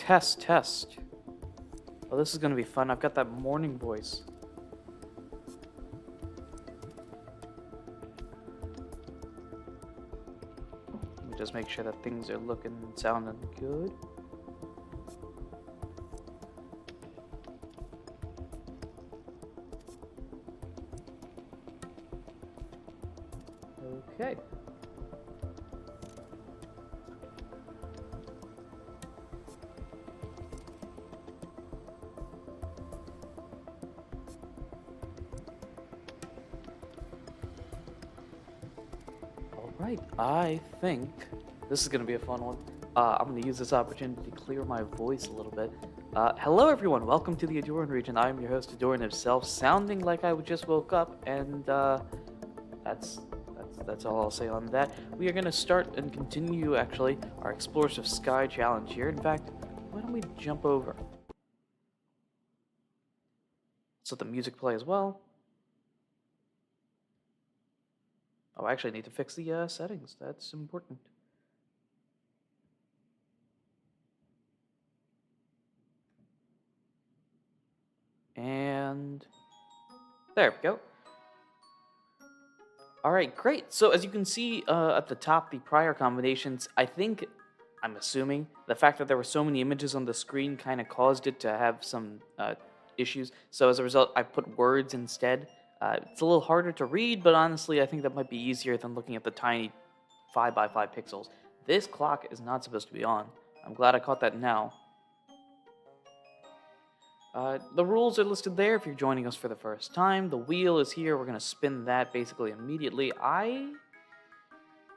Test, test. Oh, this is gonna be fun. I've got that morning voice. Let me just make sure that things are looking and sounding good. Okay. Alright, I think this is going to be a fun one. I'm going to use this opportunity to clear my voice a little bit. Hello everyone, welcome to the Adoran region. I'm your host, Adoran himself, sounding like I just woke up, and that's that's all I'll say on that. We are going to start and continue, actually, our Explorers of Sky challenge here. In fact, why don't we jump over? Let's let the music play as well. Oh, I actually need to fix the settings. That's important. And there we go. All right, great. So as you can see at the top, the prior combinations, I'm assuming, the fact that there were so many images on the screen kind of caused it to have some issues. So as a result, I put words instead. It's a little harder to read, but honestly, I think that might be easier than looking at the tiny 5 by 5 pixels. This clock is not supposed to be on. I'm glad I caught that now. The rules are listed there if you're joining us for the first time. The wheel is here. We're going to spin that basically immediately. I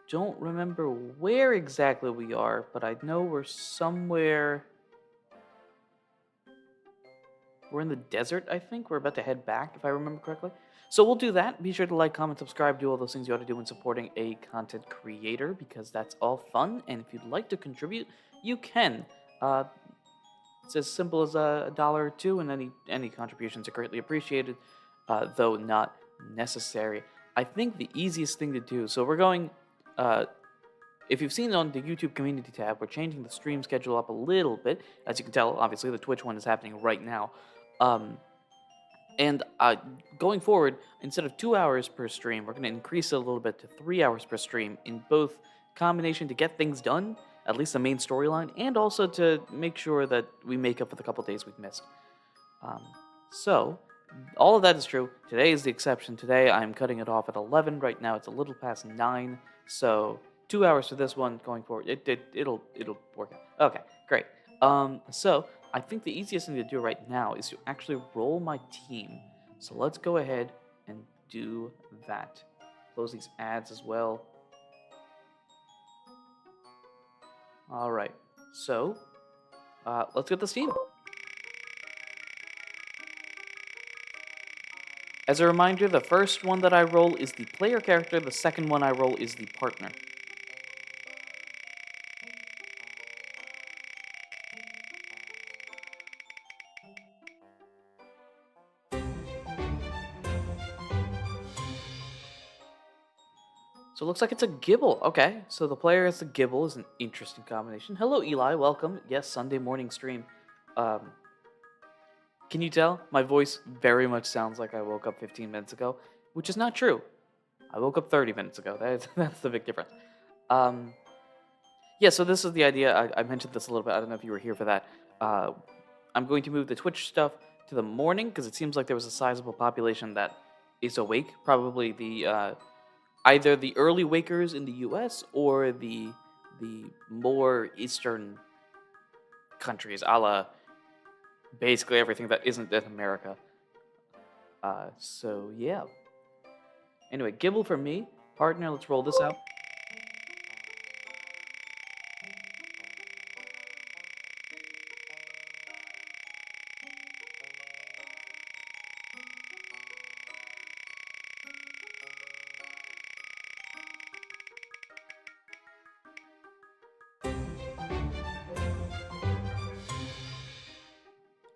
don't remember where exactly we are, but I know we're somewhere. We're in the desert, I think. We're about to head back, if I remember correctly. So we'll do that. Be sure to like, comment, subscribe, do all those things you ought to do in supporting a content creator, because that's all fun. And if you'd like to contribute, you can. It's as simple as a dollar or two, and any contributions are greatly appreciated, though not necessary. I think the easiest thing to do. So we're going. If you've seen on the YouTube community tab, we're changing the stream schedule up a little bit. As you can tell, obviously the Twitch one is happening right now. And going forward, instead of 2 hours per stream, we're going to increase it a little bit to 3 hours per stream in both combination to get things done, at least the main storyline, and also to make sure that we make up for the couple days we've missed. So, all of that is true. Today is the exception. Today I'm cutting it off at 11. Right now it's a little past 9. So 2 hours for this one. Going forward, it'll work out. Okay, great. So I think the easiest thing to do right now is to actually roll my team. So let's go ahead and do that. Close these ads as well. All right. So let's get this team. As a reminder, the first one that I roll is the player character, the second one I roll is the partner. So it looks like it's a Gibble. Okay, so the player as a Gibble is an interesting combination. Hello, Eli. Welcome. Yes, Sunday morning stream. Can you tell? My voice very much sounds like I woke up 15 minutes ago, which is not true. I woke up 30 minutes ago. That's the big difference. Yeah, so this is the idea. I mentioned this a little bit. I don't know if you were here for that. I'm going to move the Twitch stuff to the morning because it seems like there was a sizable population that is awake. Probably the either the early wakers in the U.S. or the more eastern countries, a la basically everything that isn't in America. So yeah. Anyway, Gibble for me, partner. Let's roll this out.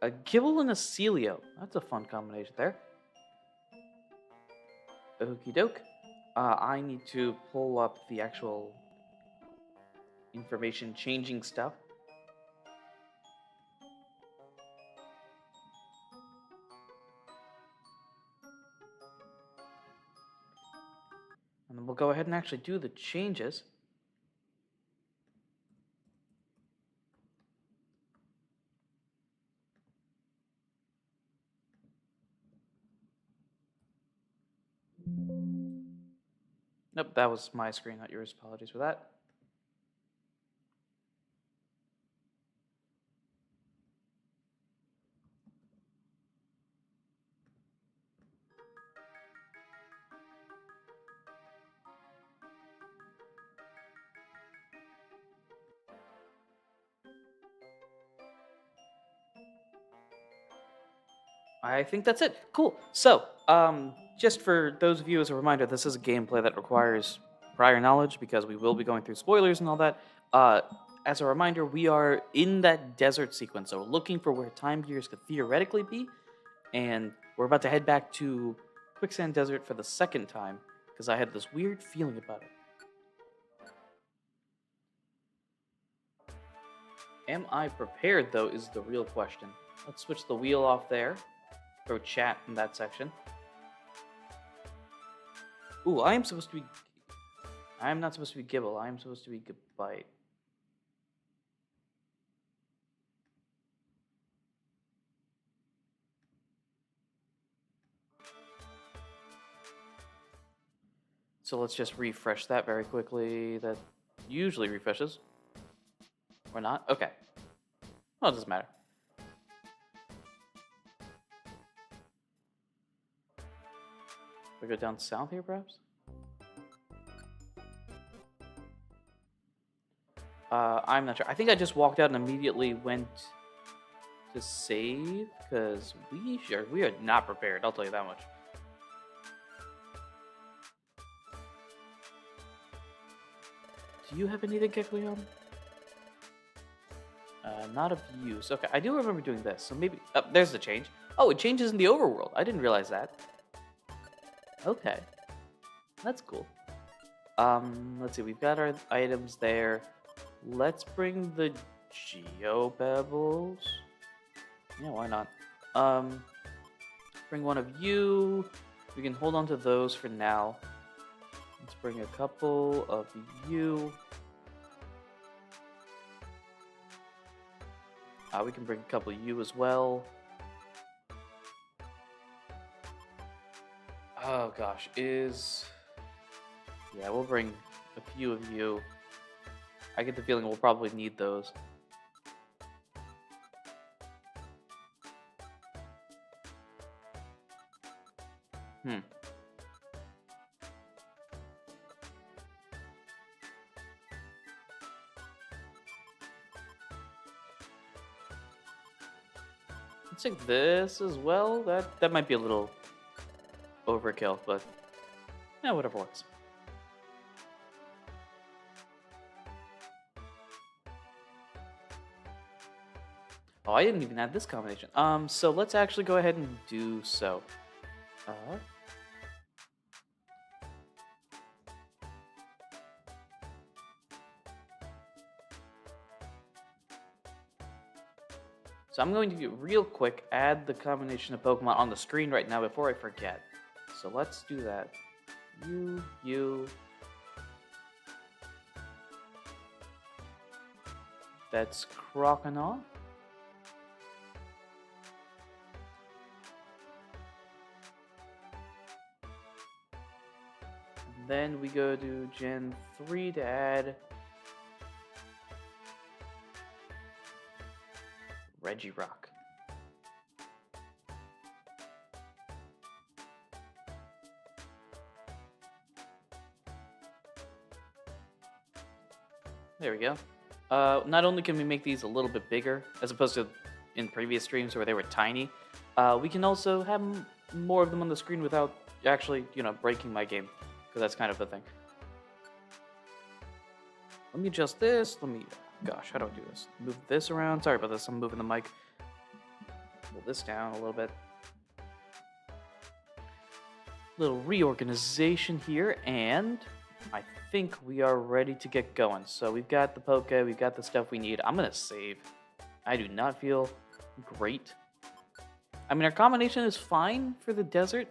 A Gibble and a Celio. That's a fun combination there. Okie doke. I need to pull up the actual information changing stuff. go ahead and actually do the changes. Nope, that was my screen, not yours. Apologies for that. I think that's it. Cool. So, just for those of you as a reminder, this is a gameplay that requires prior knowledge because we will be going through spoilers and all that. Uh, as a reminder, we are in that desert sequence, so we're looking for where Time Gears could theoretically be, and we're about to head back to Quicksand Desert for the second time because I had this weird feeling about it. Am I prepared, though, is the real question. Let's switch the wheel off there. Throw chat in that section. Ooh, I am supposed to be... I am not supposed to be Gibble. I am supposed to be Gibite. So let's just refresh that very quickly. That usually refreshes. Or not? Okay. Well, it doesn't matter. We go down south here, perhaps? I'm not sure. I think I just walked out and immediately went to save, because we are not prepared, I'll tell you that much. Do you have anything, Kekleon? Not of use. Okay, I do remember doing this, so maybe... there's the change. Oh, it changes in the overworld. I didn't realize that. Okay. That's cool. Let's see. We've got our items there. Let's bring the Geopebbles. Yeah, why not? Bring one of you. We can hold on to those for now. Let's bring a couple of you. We can bring a couple of you as well. Oh gosh, yeah, we'll bring a few of you. I get the feeling we'll probably need those. Let's take this as well. That might be a little overkill, but yeah, whatever works. Oh, I didn't even add this combination. So let's actually go ahead and do so. So I'm going to real quick add the combination of Pokemon on the screen right now before I forget. So let's do that. You. That's Croconaw. Then we go to Gen 3 to add Regirock. There we go. Not only can we make these a little bit bigger, as opposed to in previous streams where they were tiny, we can also have more of them on the screen without actually, breaking my game, because that's kind of the thing. Let me adjust this. Gosh, how do I do this? Move this around. Sorry about this. I'm moving the mic. Pull this down a little bit. Little reorganization here, and I think we are ready to get going. So we've got the Poke, we've got the stuff we need. I'm gonna save. I do not feel great. I mean, our combination is fine for the desert,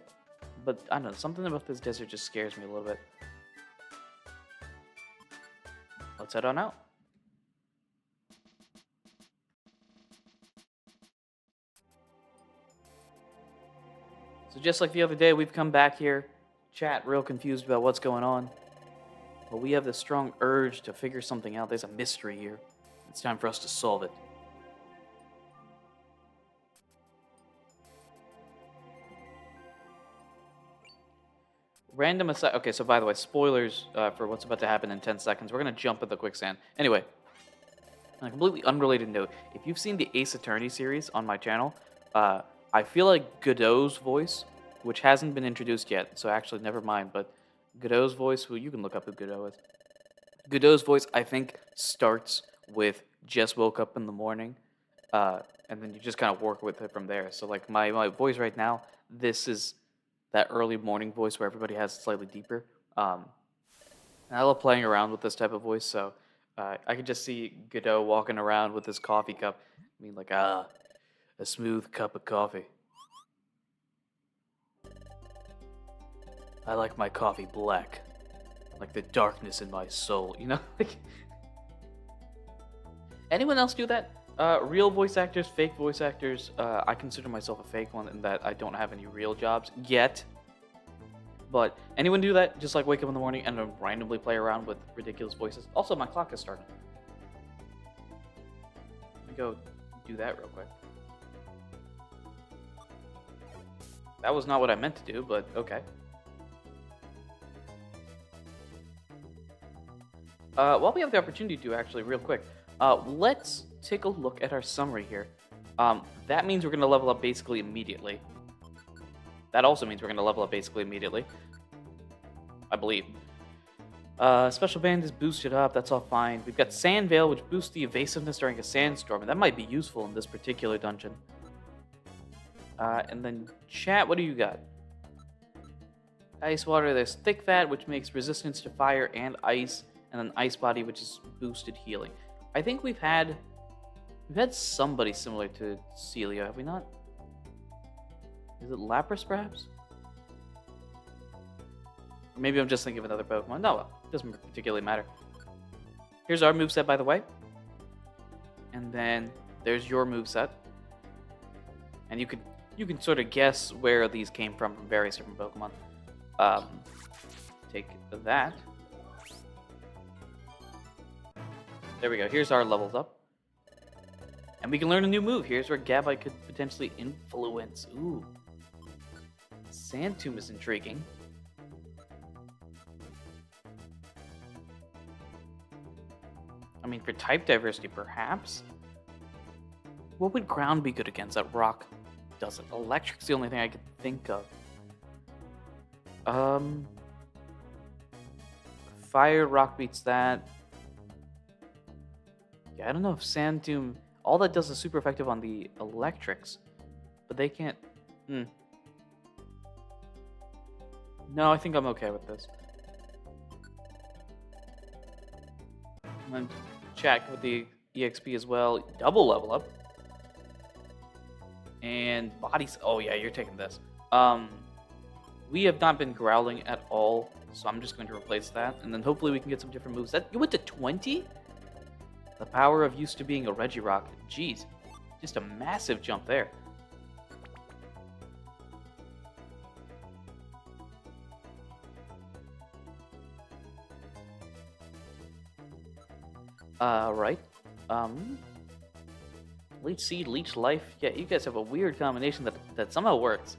but I don't know, something about this desert just scares me a little bit. let's head on out. So just like the other day, we've come back here, chat real confused about what's going on. But we have this strong urge to figure something out. There's a mystery here. It's time for us to solve it. Random aside. Okay, so by the way, spoilers for what's about to happen in 10 seconds. We're going to jump at the quicksand. Anyway, on a completely unrelated note, if you've seen the Ace Attorney series on my channel, I feel like Godot's voice, which hasn't been introduced yet, so actually never mind, but Godot's voice, who you can look up who Godot is. Godot's voice, I think, starts with just woke up in the morning, and then you just kind of work with it from there. So, like, my voice right now, this is that early morning voice where everybody has it slightly deeper. And I love playing around with this type of voice, so I could just see Godot walking around with his coffee cup. I mean, like, a smooth cup of coffee. I like my coffee black, like the darkness in my soul, you know? Anyone else do that? Real voice actors, fake voice actors. I consider myself a fake one in that I don't have any real jobs yet. But anyone do that? Just like wake up in the morning and then randomly play around with ridiculous voices? Also, my clock is starting. Let me go do that real quick. That was not what I meant to do, but okay. While we have the opportunity to, actually, real quick, let's take a look at our summary here. That means we're going to level up basically immediately. That also means we're going to level up basically immediately. I believe. Special band is boosted up, that's all fine. We've got Sand Veil, which boosts the evasiveness during a sandstorm, and that might be useful in this particular dungeon. And then chat, what do you got? Ice Water, there's Thick Fat, which makes resistance to fire and ice, and then Ice Body, which is boosted healing. I think we've had somebody similar to Celia, have we not? Is it Lapras, perhaps? Or maybe I'm just thinking of another Pokemon. No, it doesn't particularly matter. Here's our moveset, by the way. And then there's your moveset. And you can sort of guess where these came from various different Pokemon. Take that. There we go. Here's our levels up. And we can learn a new move. Here's where Gabite could potentially influence. Ooh. Sand Tomb is intriguing. I mean, for type diversity, perhaps. What would ground be good against that rock doesn't? Electric's the only thing I could think of. Fire, rock beats that. Yeah, I don't know if Sand Tomb... All that does is super effective on the electrics. But they can't... No, I think I'm okay with this. And then check with the EXP as well. Double level up. And bodies... Oh yeah, you're taking this. We have not been growling at all, so I'm just going to replace that. And then hopefully we can get some different moves. You went to 20? The power of used to being a Regirock. Jeez. Just a massive jump there. Right. Leech Seed, Leech Life. Yeah, you guys have a weird combination that somehow works.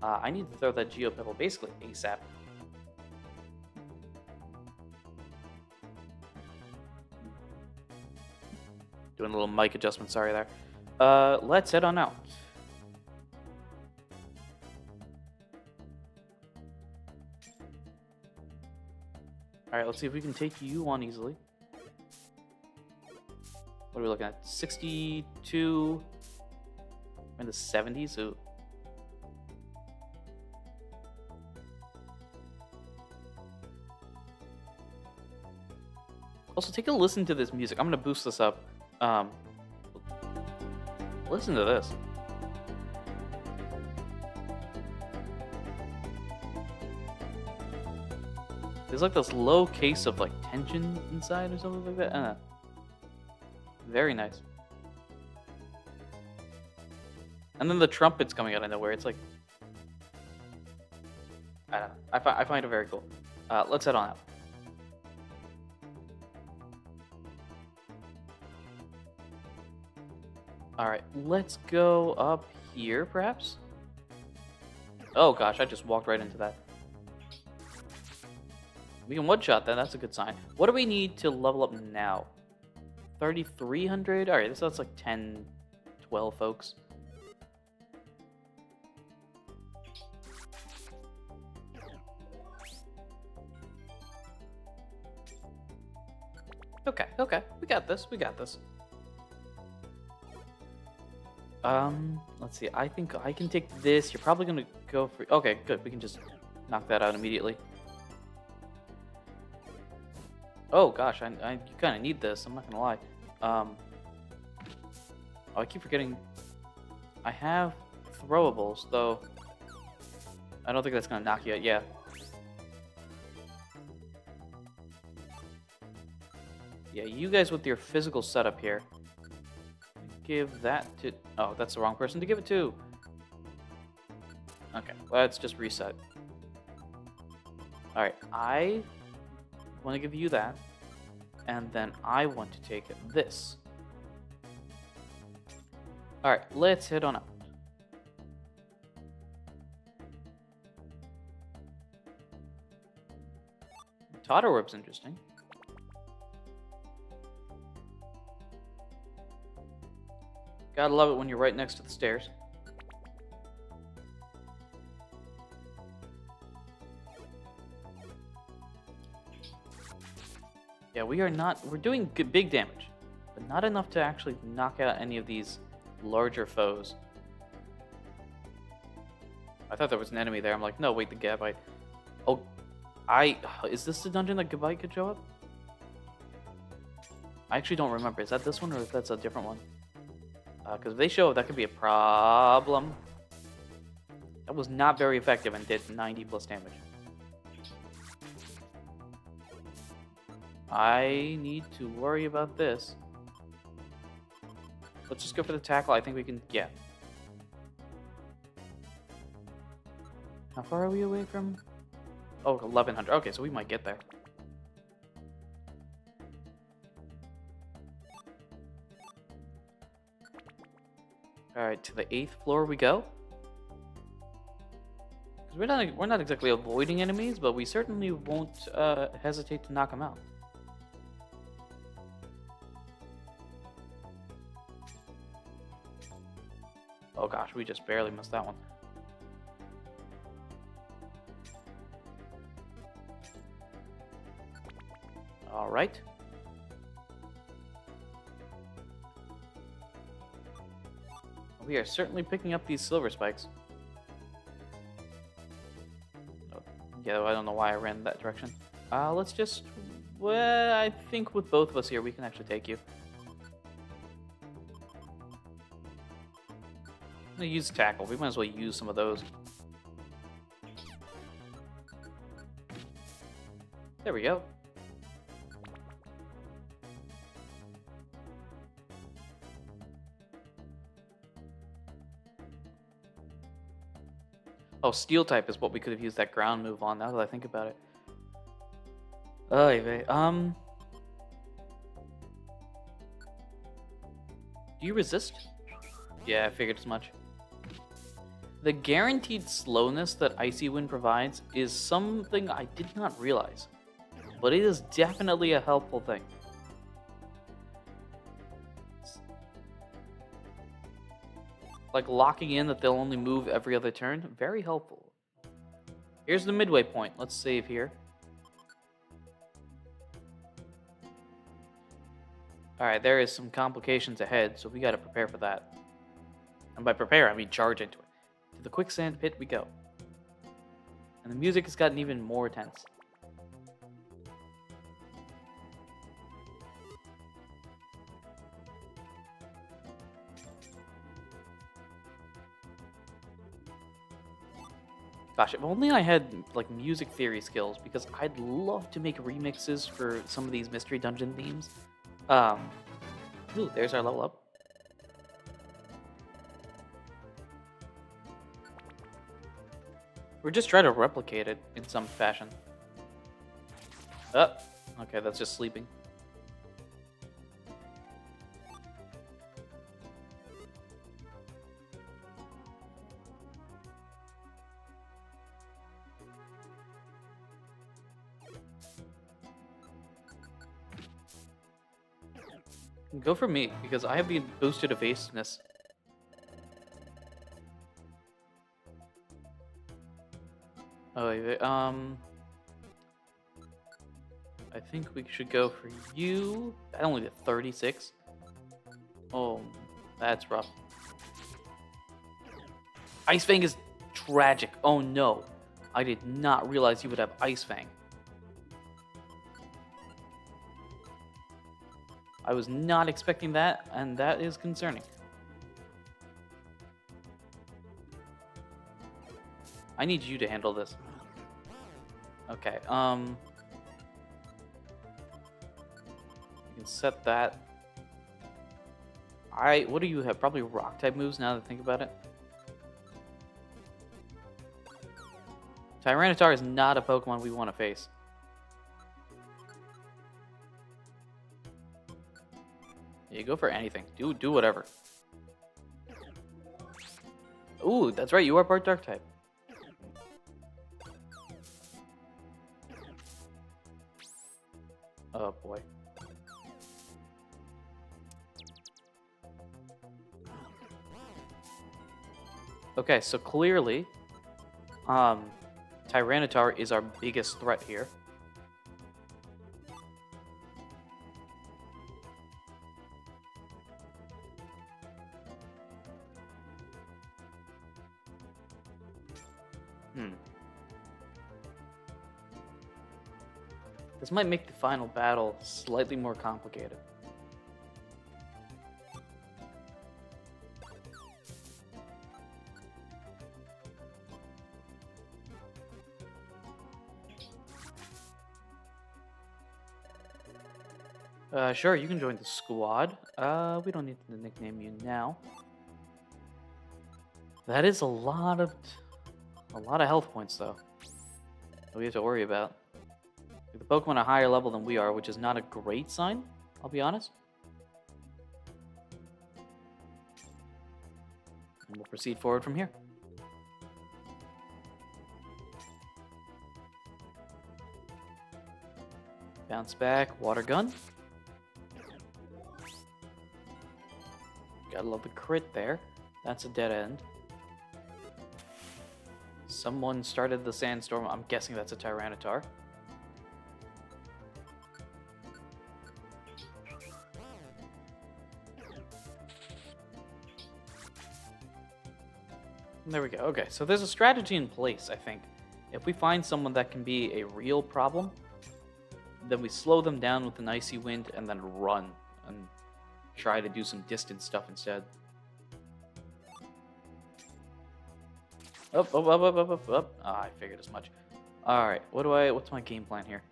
I need to throw that Geo Pebble basically ASAP. Doing a little mic adjustment, sorry there. Let's head on out. Alright, let's see if we can take you on easily. What are we looking at? 62... We're in the 70s? Ooh. Also, take a listen to this music. I'm going to boost this up. Listen to this. There's like this low case of like tension inside or something like that. Very nice. And then the trumpets coming out of nowhere. It's like, I don't know. I find it very cool. Let's head on out. All right, let's go up here, perhaps. Oh gosh, I just walked right into that. We can one-shot that. That's a good sign. What do we need to level up now? 3,300? All right, so that's like 10, 12 folks. Okay, okay. We got this. We got this. Let's see. I think I can take this. You're probably gonna go for... Okay, good. We can just knock that out immediately. Oh gosh, you kind of need this. I'm not gonna lie. Oh, I keep forgetting. I have throwables, though. I don't think that's gonna knock you out. Yeah. Yeah, you guys with your physical setup here. Give that to... Oh, that's the wrong person to give it to. Okay, let's just reset. Alright, I want to give you that. And then I want to take this. Alright, let's head on out. Totter Orb's interesting. Gotta love it when you're right next to the stairs. Yeah, we're doing good, big damage, but not enough to actually knock out any of these larger foes. I thought there was an enemy there. I'm like, no, wait, the Gabite. Oh, is this the dungeon that Gabite could show up? I actually don't remember. Is that this one or if that's a different one? Because if they show up, that could be a problem. That was not very effective and did 90 plus damage. I need to worry about this. Let's just go for the tackle. I think we can... Yeah. How far are we away from... Oh, 1,100. Okay, so we might get there. Alright, to the 8th floor we go. Because we're not exactly avoiding enemies, but we certainly won't hesitate to knock them out. Oh gosh, we just barely missed that one. All right. We are certainly picking up these silver spikes. Oh, yeah, I don't know why I ran that direction. Let's just... Well, I think with both of us here, we can actually take you. I'm gonna use tackle. We might as well use some of those. There we go. Oh, steel type is what we could have used that ground move on, now that I think about it. Oh, do you resist? Yeah, I figured as much. The guaranteed slowness that Icy Wind provides is something I did not realize, but it is definitely a helpful thing. Like locking in that they'll only move every other turn, very helpful. Here's the midway point. Let's save here. Alright, there is some complications ahead, so we gotta prepare for that. And by prepare, I mean charge into it. To the quicksand pit we go. And the music has gotten even more tense. Gosh, if only I had like music theory skills, because I'd love to make remixes for some of these mystery dungeon themes. Um, ooh, there's our level up. Or just try to replicate it in some fashion. Oh, okay, that's just sleeping. Go for me, because I have the boosted evasiveness. Oh, I think we should go for you. That only did 36. Oh, that's rough. Ice Fang is tragic. Oh no. I did not realize you would have Ice Fang. I was not expecting that, and that is concerning. I need you to handle this. Okay, you can set that. What do you have? Probably rock type moves now that I think about it. Tyranitar is not a Pokemon we want to face. Yeah, go for anything. Do whatever. Ooh, that's right. You are part Dark type. Oh boy. Okay, so clearly, Tyranitar is our biggest threat here. This might make the final battle slightly more complicated. Sure, you can join the squad. We don't need to nickname you now. That is a lot of health points, though, that we have to worry about. The Pokemon are higher level than we are, which is not a great sign, I'll be honest. And we'll proceed forward from here. Bounce back, Water Gun. Gotta love the crit there. That's a dead end. Someone started the Sandstorm. I'm guessing that's a Tyranitar. There we go. Okay, so there's a strategy in place, I think. If we find someone that can be a real problem, then we slow them down with an Icy Wind and then run and try to do some distance stuff instead. Up. Ah, I figured as much. Alright, what's my game plan here?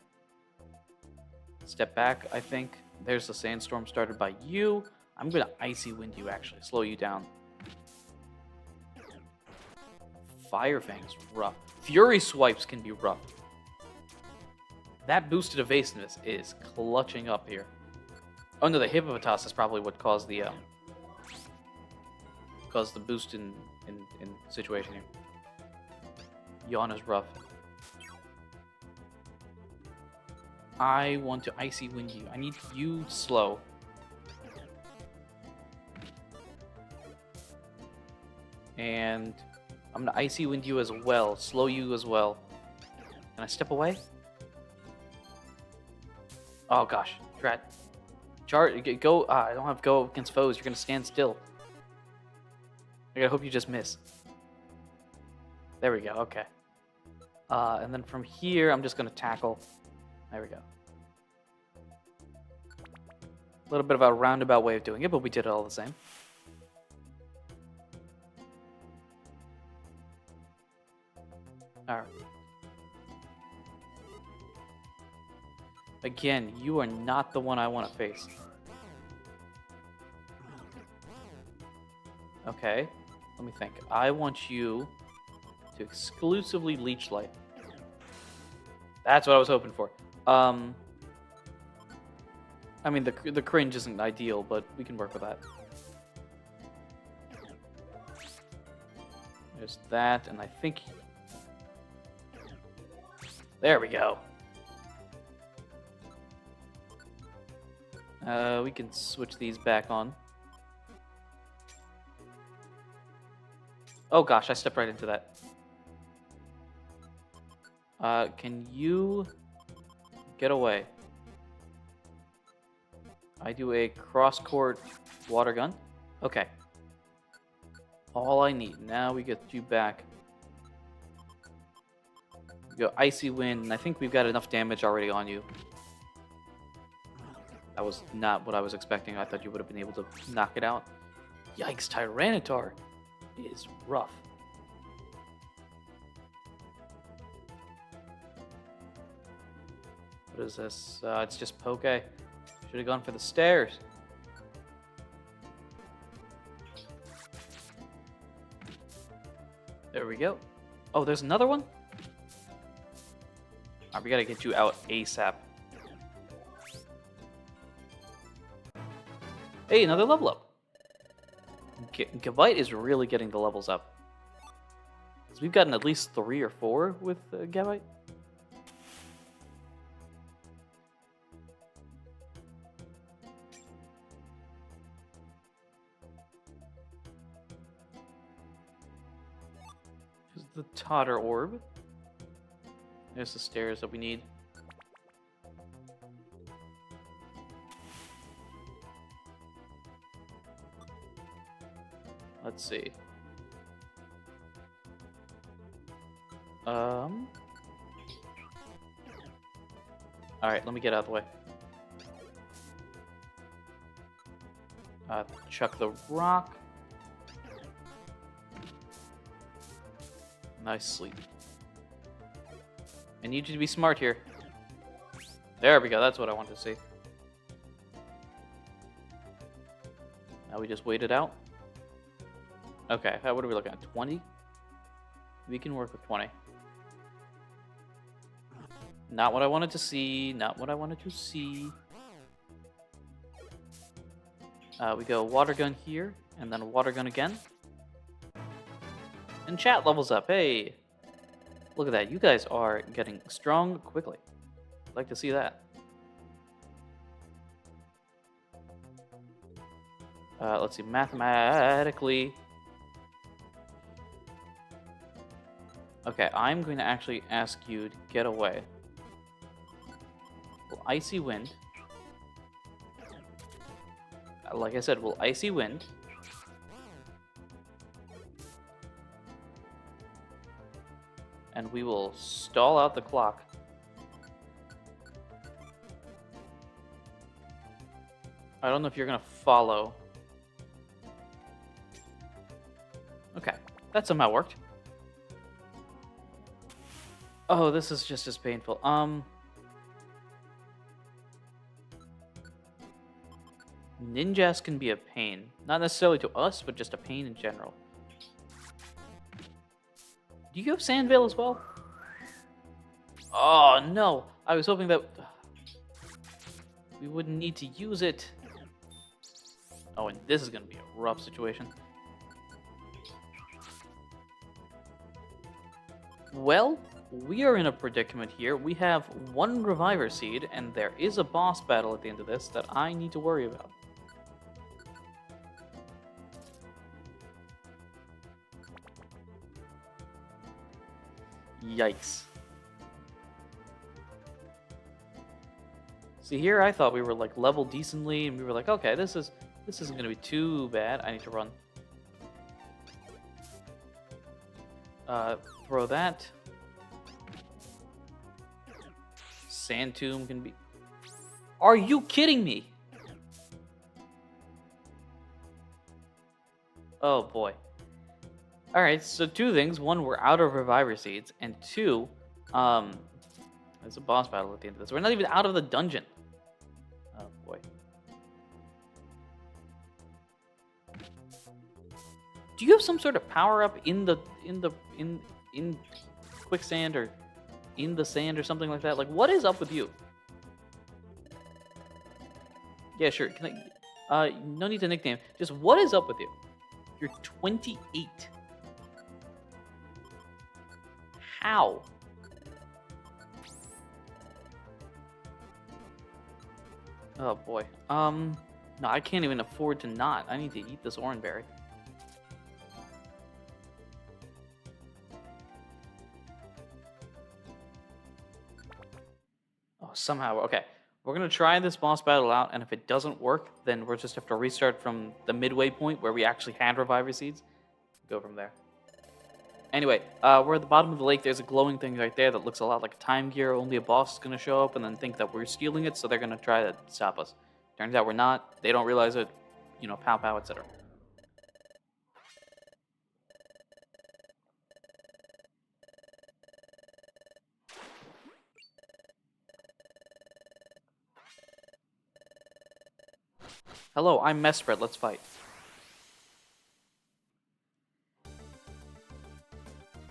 Step back, I think. There's the Sandstorm started by you. I'm gonna Icy Wind you, actually. Slow you down. Fire Fang's rough. Fury Swipes can be rough. That boosted evasiveness is clutching up here. Oh no, the Hippopotas is probably what caused the boost in situation here. Yawn is rough. I want to Icy Wind you. I need you slow. And I'm gonna Icy Wind you as well. Slow you as well. Can I step away? Oh gosh, drat. Go. I don't have go against foes. You're gonna stand still. I gotta hope you just miss. There we go. Okay. And then from here, I'm just gonna tackle. There we go. A little bit of a roundabout way of doing it, but we did it all the same. Alright. Again, you are not the one I want to face. Okay, let me think. I want you to exclusively Leech Light. That's what I was hoping for. I mean, the cringe isn't ideal, but we can work with that. There's that, and I think... There we go. We can switch these back on. Oh gosh, I stepped right into that. Can you get away? I do a cross-court water gun. Okay. All I need. Now we get you back. We go Icy Wind, and I think we've got enough damage already on you. That was not what I was expecting. I thought you would have been able to knock it out. Yikes, Tyranitar is rough. What is this? It's just Poke. Should have gone for the stairs. There we go. Oh, there's another one? Alright, we gotta get you out ASAP. Hey, another level up. Gavite is really getting the levels up. So we've gotten at least 3 or 4 with Gavite. Here's the Totter Orb. There's the stairs that we need. Let's see. Alright, let me get out of the way. Chuck the rock. Nice sleep. I need you to be smart here. There we go, that's what I wanted to see. Now we just wait it out. Okay, what are we looking at? 20? We can work with 20. Not what I wanted to see. Not what I wanted to see. We go water gun here, and then a water gun again. And chat levels up. Hey! Look at that. You guys are getting strong quickly. I'd like to see that. Let's see. Mathematically... Okay, I'm going to actually ask you to get away. We'll Icy Wind. Like I said, we'll Icy Wind. And we will stall out the clock. I don't know if you're going to follow. Okay, that somehow worked. Oh, this is just as painful. Ninjas can be a pain. Not necessarily to us, but just a pain in general. Do you have Sandvale as well? Oh, no. I was hoping that we wouldn't need to use it. Oh, and this is going to be a rough situation. Well, we are in a predicament here. We have 1 Reviver Seed, and there is a boss battle at the end of this that I need to worry about. Yikes. See, here I thought we were like leveled decently, and we were like, okay, this isn't going to be too bad. I need to run. Throw that. Sand Tomb can be... Are you kidding me? Oh boy. All right, so two things. One, we're out of reviver seeds, and two, um, there's a boss battle at the end of this. We're not even out of the dungeon. Oh boy. Do you have some sort of power up in quicksand or in the sand or something like that? Like, what is up with you? Yeah, sure. Can I? No need to nickname. Just what is up with you? You're 28. How? Oh boy. No, I can't even afford to not. I need to eat this orange berry. Oh, somehow. Okay. We're going to try this boss battle out, and if it doesn't work, then we'll just have to restart from the midway point where we actually had reviver seeds. Go from there. Anyway, we're at the bottom of the lake. There's a glowing thing right there that looks a lot like a time gear. Only a boss is going to show up and then think that we're stealing it, so they're going to try to stop us. Turns out we're not. They don't realize it. You know, pow pow, etc. Hello, I'm Mesprit. Let's fight.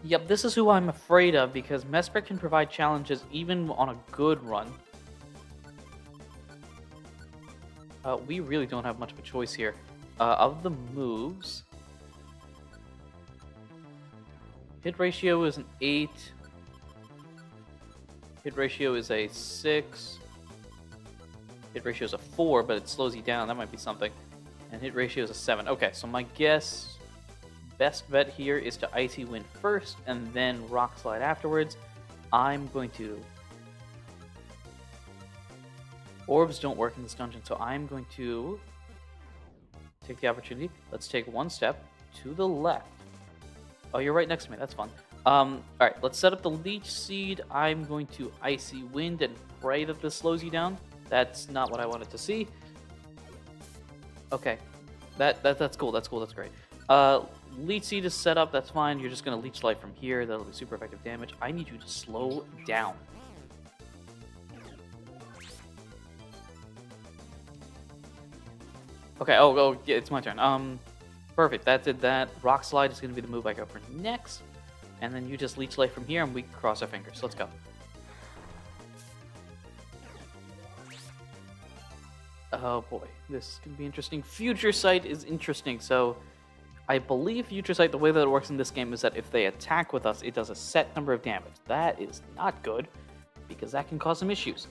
Yep, this is who I'm afraid of because Mesprit can provide challenges even on a good run. We really don't have much of a choice here. Of the moves, hit ratio is an 8. Hit ratio is a 6. Hit ratio is a 4, but it slows you down. That might be something. And hit ratio is a 7. Okay, so my best bet here is to Icy Wind first and then Rock Slide afterwards. I'm going to... Orbs don't work in this dungeon, so I'm going to take the opportunity. Let's take one step to the left. Oh, you're right next to me. That's fun. Alright, let's set up the Leech Seed. I'm going to Icy Wind and pray that this slows you down. That's not what I wanted to see. Okay. That's cool. That's cool. That's great. Leech Seed is set up. That's fine. You're just going to Leech Life from here. That'll be super effective damage. I need you to slow down. Okay, oh, yeah, it's my turn. Perfect, that did that. Rock Slide is going to be the move I go for next. And then you just Leech Life from here, and we cross our fingers. Let's go. Oh boy, this is going to be interesting. Future Sight is interesting, so... I believe Future Sight, the way that it works in this game is that if they attack with us, it does a set number of damage. That is not good, because that can cause some issues.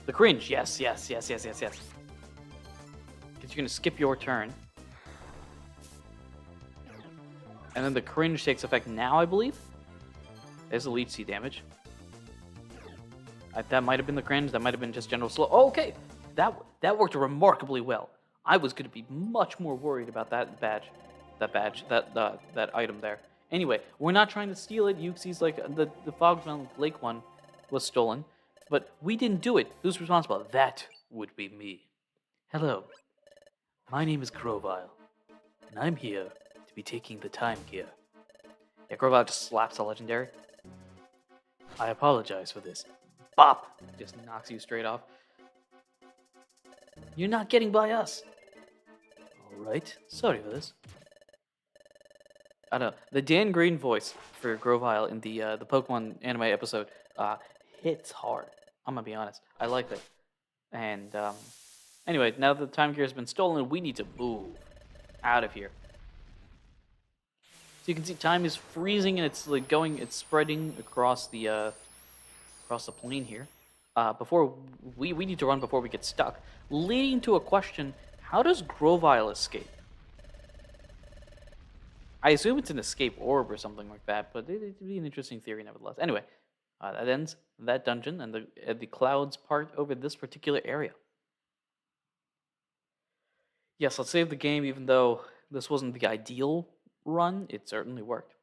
The cringe, yes. Because you're going to skip your turn. And then the cringe takes effect now, I believe. There's the Leech Seed damage. That might have been the cringe. That might have been just general slow. Oh, okay, that worked remarkably well. I was going to be much more worried about that item there. Anyway, we're not trying to steal it. Yuxi's like the Fogmount Lake one was stolen, but we didn't do it. Who's responsible? That would be me. Hello, my name is Grovyle, and I'm here to be taking the time gear. Yeah, Grovyle just slaps a legendary. I apologize for this. Bop! Just knocks you straight off. You're not getting by us. Alright, sorry for this. I don't know. The Dan Green voice for Grovyle in the Pokemon anime episode hits hard. I'm gonna be honest. I like it. And anyway, now that the time gear has been stolen, we need to move out of here. So you can see time is freezing and it's like it's spreading across the plane here. Before we need to run before we get stuck, leading to a question: how does Grovyle escape? I assume it's an escape orb or something like that, but it'd be an interesting theory nevertheless. Anyway, that ends that dungeon and the clouds part over this particular area. Yes, let's save the game, even though this wasn't the ideal run, it certainly worked.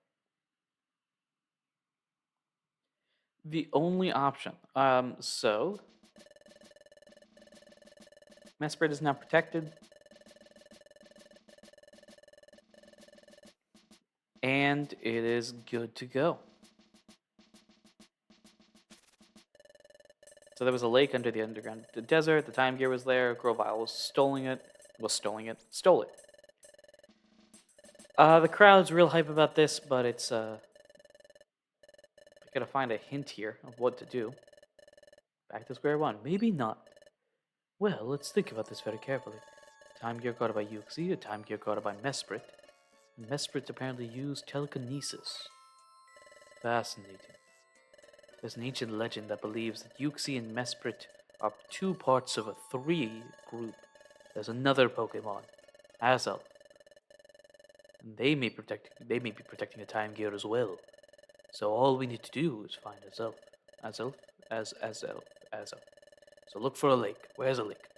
The only option. So Mesprit is now protected. And it is good to go. So there was a lake under the underground desert. The time gear was there. Grovile was stole it. The crowd's real hype about this, but it's I gotta find a hint here of what to do. Back to square one. Maybe not. Well, let's think about this very carefully. Time gear guarded by Yuxi, a time gear guarded by Mesprit. Mesprit apparently used telekinesis. Fascinating. There's an ancient legend that believes that Yuxi and Mesprit are two parts of a three group. There's another Pokemon, Azelf. And they may be protecting a time gear as well. So all we need to do is find Azelf. So look for a lake. Where's a lake?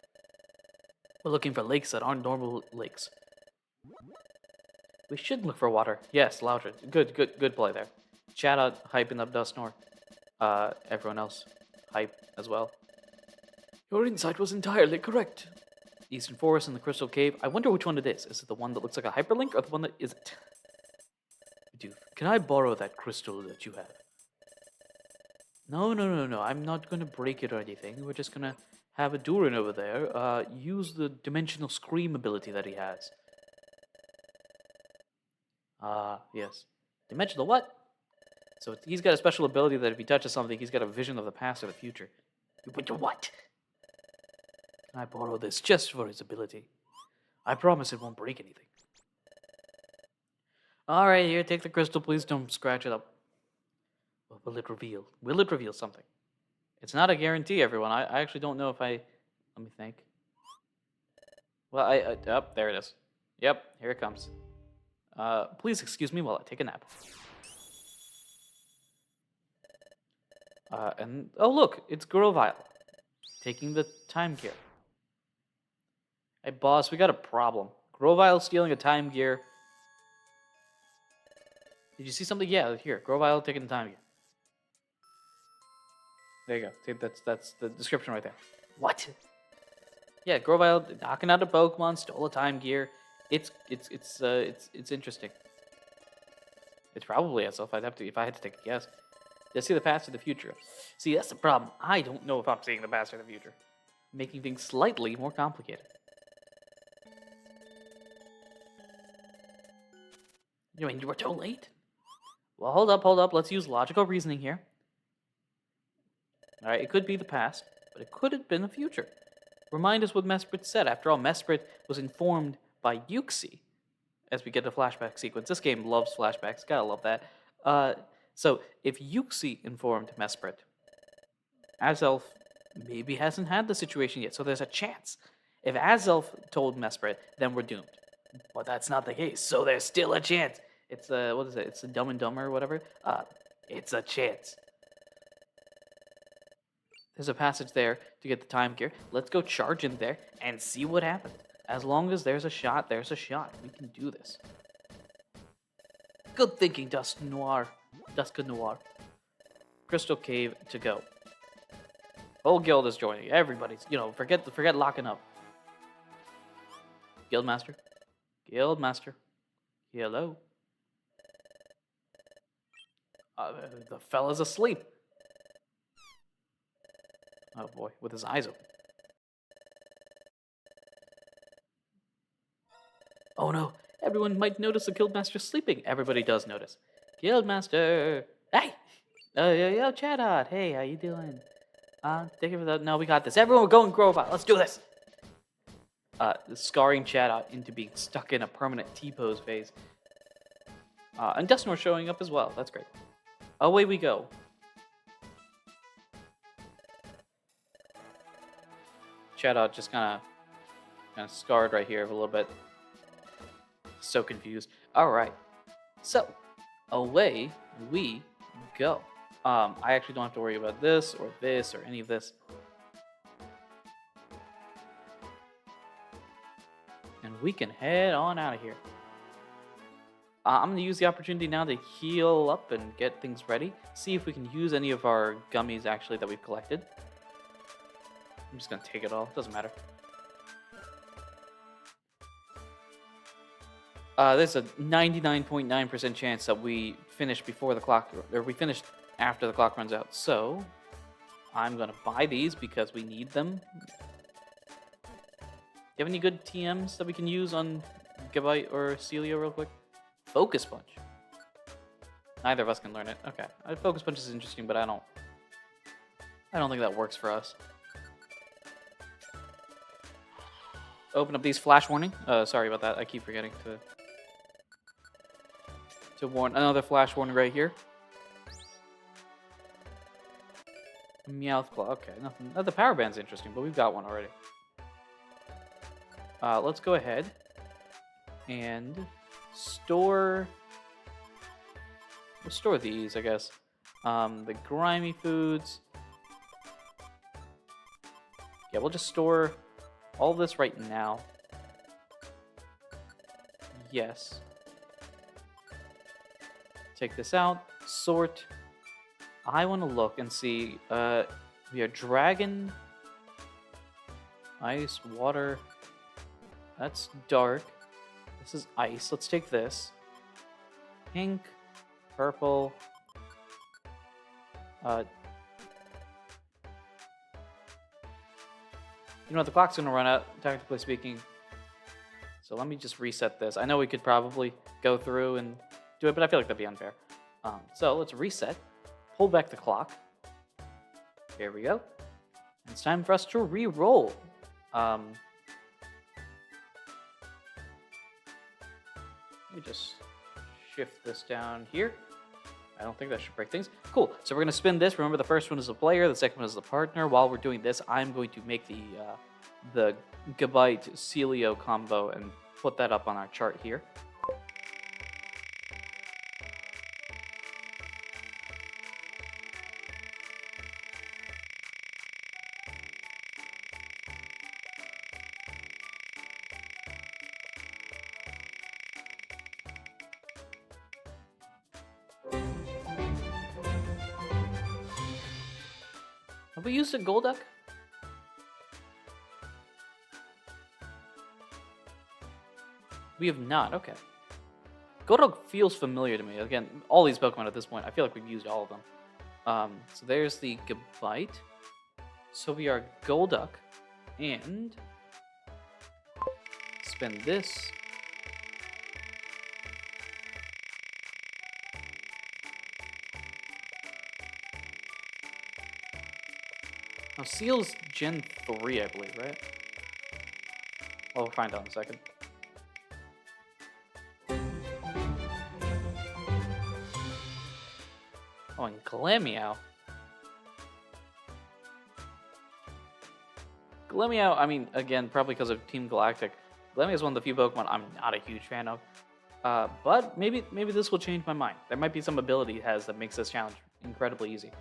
We're looking for lakes that aren't normal lakes. We should look for water. Yes, louder. Good play there. Chat out hyping up Dusknoir. Everyone else hype as well. Your insight was entirely correct. Eastern Forest and the Crystal Cave. I wonder which one it is. Is it the one that looks like a hyperlink or the one that isn't? Dude, can I borrow that crystal that you have? No. I'm not going to break it or anything. We're just going to have a Durin over there use the Dimensional Scream ability that he has. Yes. Dimensional what? So he's got a special ability that if he touches something, he's got a vision of the past or the future. But what? Can I borrow this just for his ability? I promise it won't break anything. Alright, here, take the crystal. Please don't scratch it up. What will it reveal? Will it reveal something? It's not a guarantee, everyone. I actually don't know if I... Let me think. Well, there it is. Yep, here it comes. Please excuse me while I take a nap. And... Oh, look! It's Grovile. Taking the time gear. Hey, boss, we got a problem. Grovile stealing a time gear. Did you see something? Yeah, here. Grovile taking the time gear. There you go. That's the description right there. What? Yeah, Grovile knocking out a Pokemon, stole a time gear. It's interesting. It's probably Azelf. If I had to take a guess. Does see the past or the future? See, that's the problem. I don't know if I'm seeing the past or the future, making things slightly more complicated. You mean you were too late? Well, hold up. Let's use logical reasoning here. Alright, it could be the past, but it could have been the future. Remind us what Mesprit said. After all, Mesprit was informed by Yuxi. As we get the flashback sequence. This game loves flashbacks. Gotta love that. So, if Yuxi informed Mesprit, Azelf maybe hasn't had the situation yet, so there's a chance. If Azelf told Mesprit, then we're doomed. But that's not the case, so there's still a chance. It's what is it? It's a Dumb and Dumber or whatever. It's a chance. There's a passage there to get the time gear. Let's go charge in there and see what happens. As long as there's a shot, there's a shot. We can do this. Good thinking, Dusknoir. Crystal Cave to go. Whole guild is joining. Everybody's, forget locking up. Guildmaster. Hello. The fella's asleep. Oh boy, with his eyes open. Oh no, everyone might notice the Guildmaster sleeping. Everybody does notice. Guildmaster! Hey! Yo, Chatot! Hey, how you doing? Thank you for that. No, we got this. Everyone, go and Grovile. Let's do this! Scarring Chatot into being stuck in a permanent T-pose phase. And Dusknoir showing up as well. That's great. Away we go. Chatot just kind of scarred right here a little bit. So confused. All right. So, away we go. I actually don't have to worry about this or any of this. And we can head on out of here. I'm going to use the opportunity now to heal up and get things ready. See if we can use any of our gummies actually that we've collected. I'm just going to take it all. Doesn't matter. There's a 99.9% chance that we finish before the clock, or we finish after the clock runs out. So I'm gonna buy these because we need them. Do you have any good TMs that we can use on Gabite or Celio real quick? Focus Punch. Neither of us can learn it. Okay. Focus Punch is interesting, but I don't think that works for us. Open up these flash warning. Sorry about that. I keep forgetting to warn. Another flash warning right here. Meowth Claw. Okay, nothing. The power band's interesting, but we've got one already. Let's go ahead and store. We'll store these, I guess. The grimy foods. Yeah, we'll just store all this right now. Yes. Take this out. Sort. I want to look and see. We are dragon, ice, water. That's dark. This is ice. Let's take this. Pink, purple. You know what? The clock's gonna run out, technically speaking. So let me just reset this. I know we could probably go through and do it, but I feel like that'd be unfair. So let's reset. Pull back the clock. Here we go. It's time for us to re-roll. Let me just shift this down here. I don't think that should break things. Cool. So we're going to spin this. Remember, the first one is the player. The second one is the partner. While we're doing this, I'm going to make the Gabite Celio combo and put that up on our chart here. Have we used a Golduck? We have not. Okay. Golduck feels familiar to me. Again, all these Pokemon at this point, I feel like we've used all of them. So there's the Gabite. So we are Golduck. And spin this. Now, Seal's Gen 3, I believe, right? Well, we'll find out in a second. Oh, and Glameow. Glameow, I mean, again, probably because of Team Galactic. Glameow is one of the few Pokemon I'm not a huge fan of. But maybe this will change my mind. There might be some ability it has that makes this challenge incredibly easy.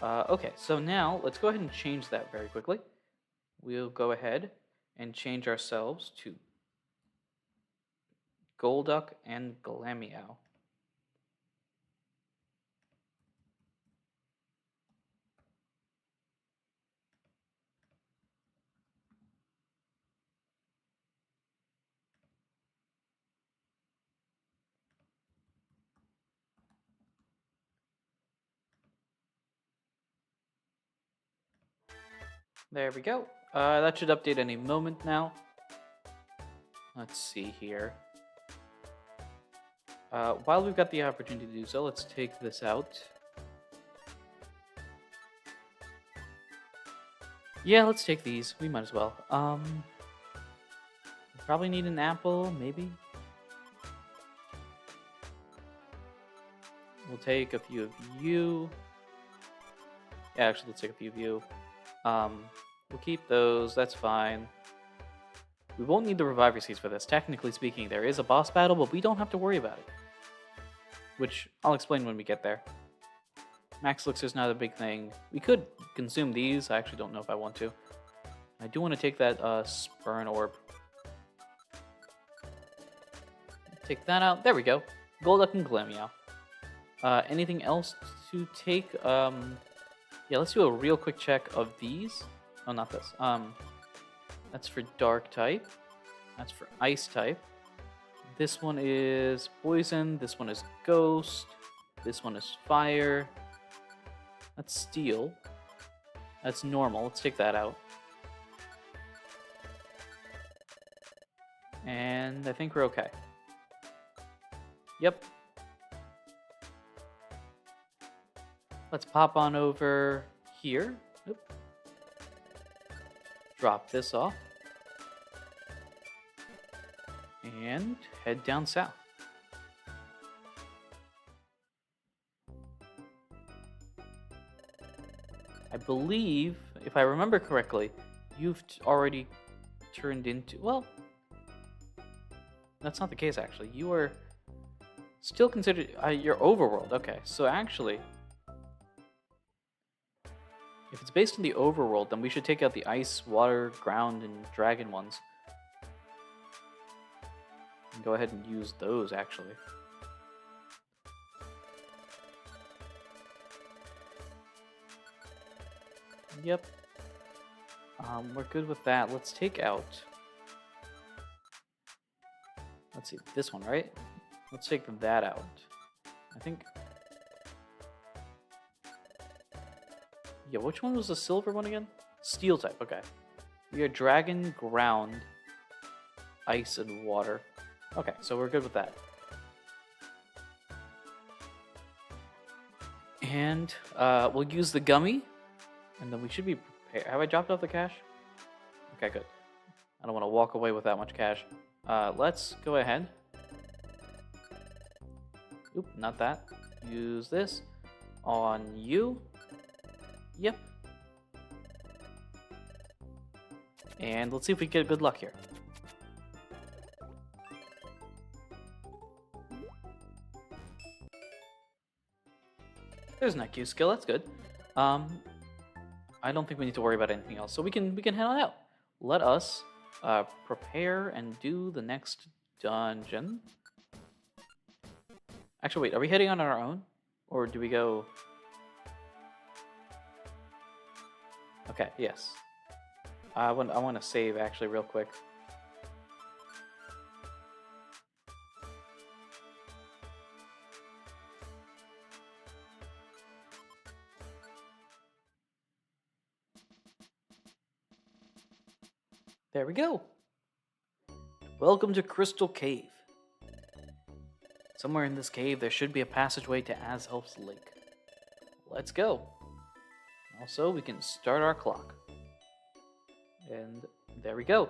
Okay, so now let's go ahead and change that very quickly. We'll go ahead and change ourselves to Golduck and Glameow. There we go. That should update any moment now. Let's see here. While we've got the opportunity to do so, let's take this out. Yeah, let's take these. We might as well. Probably need an apple, maybe. We'll take a few of you. Yeah, actually, let's take a few of you. We'll keep those. That's fine. We won't need the Reviver Seeds for this. Technically speaking, there is a boss battle, but we don't have to worry about it. Which I'll explain when we get there. Max Elixir's not a big thing. We could consume these. I actually don't know if I want to. I do want to take that Spurn Orb. Take that out. There we go. Golduck and Glameow. Anything else to take? Yeah, let's do a real quick check of these. Oh, not this. That's for Dark type. That's for Ice type. This one is poison. This one is ghost. This one is fire. That's steel. That's normal. Let's take that out. And I think we're okay. Yep. Let's pop on over here. Oop. Drop this off. And head down south. I believe, if I remember correctly, you've already turned into... Well, that's not the case, actually. You are still considered... you're overworld. Okay, so actually... If it's based on the overworld, then we should take out the ice, water, ground, and dragon ones. And go ahead and use those, actually. Yep. We're good with that. Let's take out... Let's see, this one, right? Let's take that out. I think... Yeah, which one was the silver one again? Steel type, okay. We are dragon, ground, ice, and water. Okay, so we're good with that. And we'll use the gummy, and then we should be prepared. Have I dropped off the cash? Okay, good. I don't want to walk away with that much cash. Let's go ahead. Oop, not that. Use this on you. Yep. And let's see if we get good luck here. There's an IQ skill, that's good. I don't think we need to worry about anything else, so we can head on out. Let us prepare and do the next dungeon. Actually, wait, are we heading on our own? Or do we go... Okay, yes. I want to save, actually, real quick. There we go. Welcome to Crystal Cave. Somewhere in this cave, there should be a passageway to Azhelf's Lake. Let's go. Also, we can start our clock. And there we go.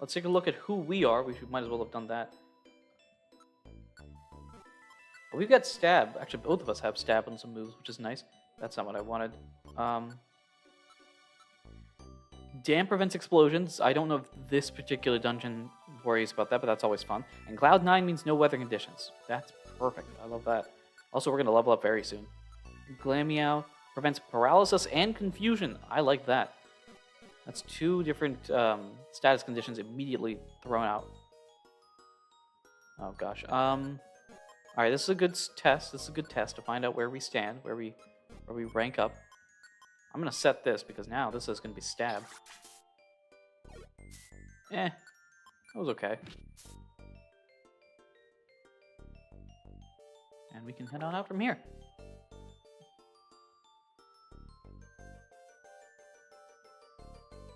Let's take a look at who we are. We might as well have done that. We've got stab. Actually, both of us have stab on some moves, which is nice. That's not what I wanted. Dam prevents explosions. I don't know if this particular dungeon worries about that, but that's always fun. And Cloud 9 means no weather conditions. That's perfect. I love that. Also, we're going to level up very soon. Glameow prevents paralysis and confusion. I like that. That's two different status conditions immediately thrown out. Oh gosh. Alright, this is a good test. This is a good test to find out where we stand, where we rank up. I'm gonna set this because now this is gonna be stab. That was okay. And we can head on out from here.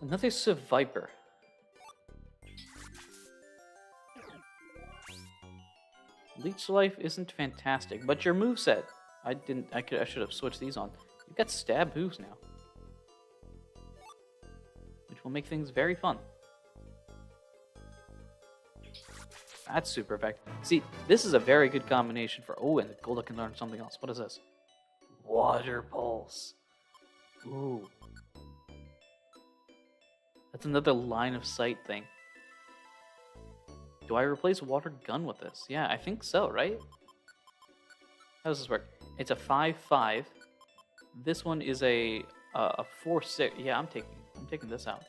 Another Seviper. Leech Life isn't fantastic, but your moveset. I should have switched these on. You've got stab boost now, which will make things very fun. That's super effective. See, this is a very good combination for... Oh, and Golda can learn something else. What is this? Water Pulse. Ooh. That's another line of sight thing. Do I replace Water Gun with this? Yeah, I think so, right? How does this work? It's a 5/5. This one is a 4/6. Yeah, I'm taking this out.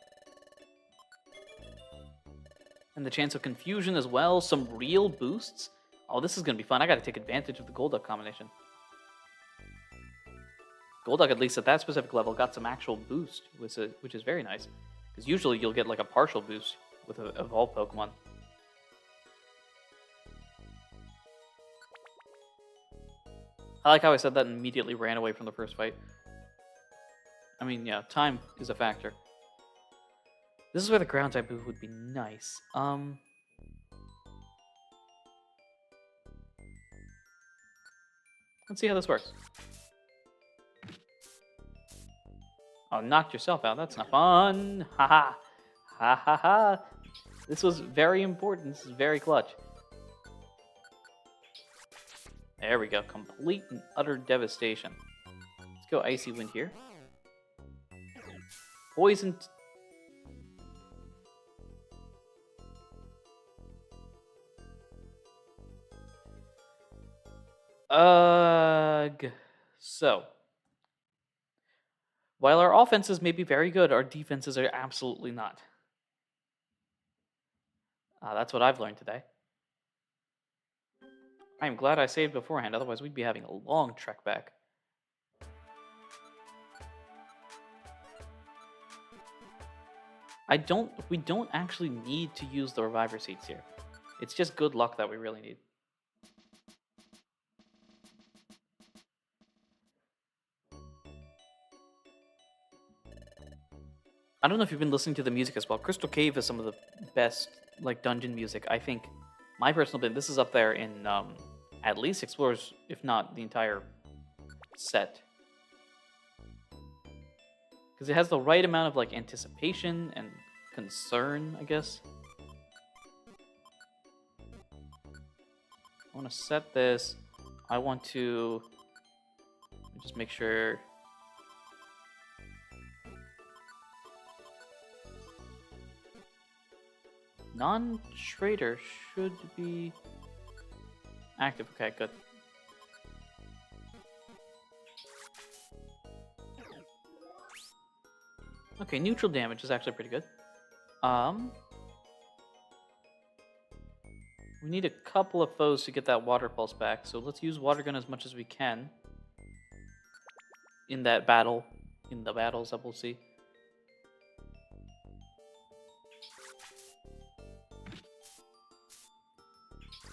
And the chance of confusion as well. Some real boosts. Oh, this is gonna be fun. I gotta take advantage of the Golduck combination. Golduck, at least at that specific level, got some actual boost, which is very nice. Because usually you'll get like a partial boost with an evolved Pokemon. I like how I said that and immediately ran away from the first fight. I mean, yeah, time is a factor. This is where the ground type move would be nice. Let's see how this works. Oh, knocked yourself out. That's not fun. Ha ha. Ha ha ha. This was very important. This is very clutch. There we go. Complete and utter devastation. Let's go Icy Wind here. Poison. Ugh. So, while our offenses may be very good, our defenses are absolutely not. That's what I've learned today. I'm glad I saved beforehand, otherwise we'd be having a long trek back. We don't actually need to use the reviver seeds here. It's just good luck that we really need. I don't know if you've been listening to the music as well. Crystal Cave is some of the best like dungeon music. I think my personal opinion, this is up there in at least Explorers, if not the entire set. Because it has the right amount of like anticipation and concern, I guess. I want to set this. I want to just make sure. Non-trader should be active. Okay, good. Okay, neutral damage is actually pretty good. We need a couple of foes to get that water pulse back, so let's use water gun as much as we can in that battle, in the battles that we'll see.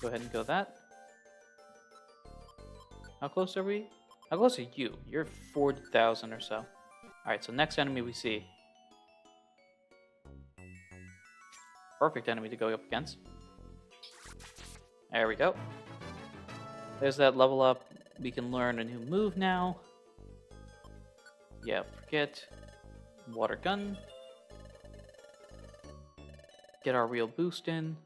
Go ahead and go that. How close are we? How close are you? You're 40,000 or so. Alright, so next enemy we see. Perfect enemy to go up against. There we go. There's that level up. We can learn a new move now. Yeah, forget water gun. Get our real boost in.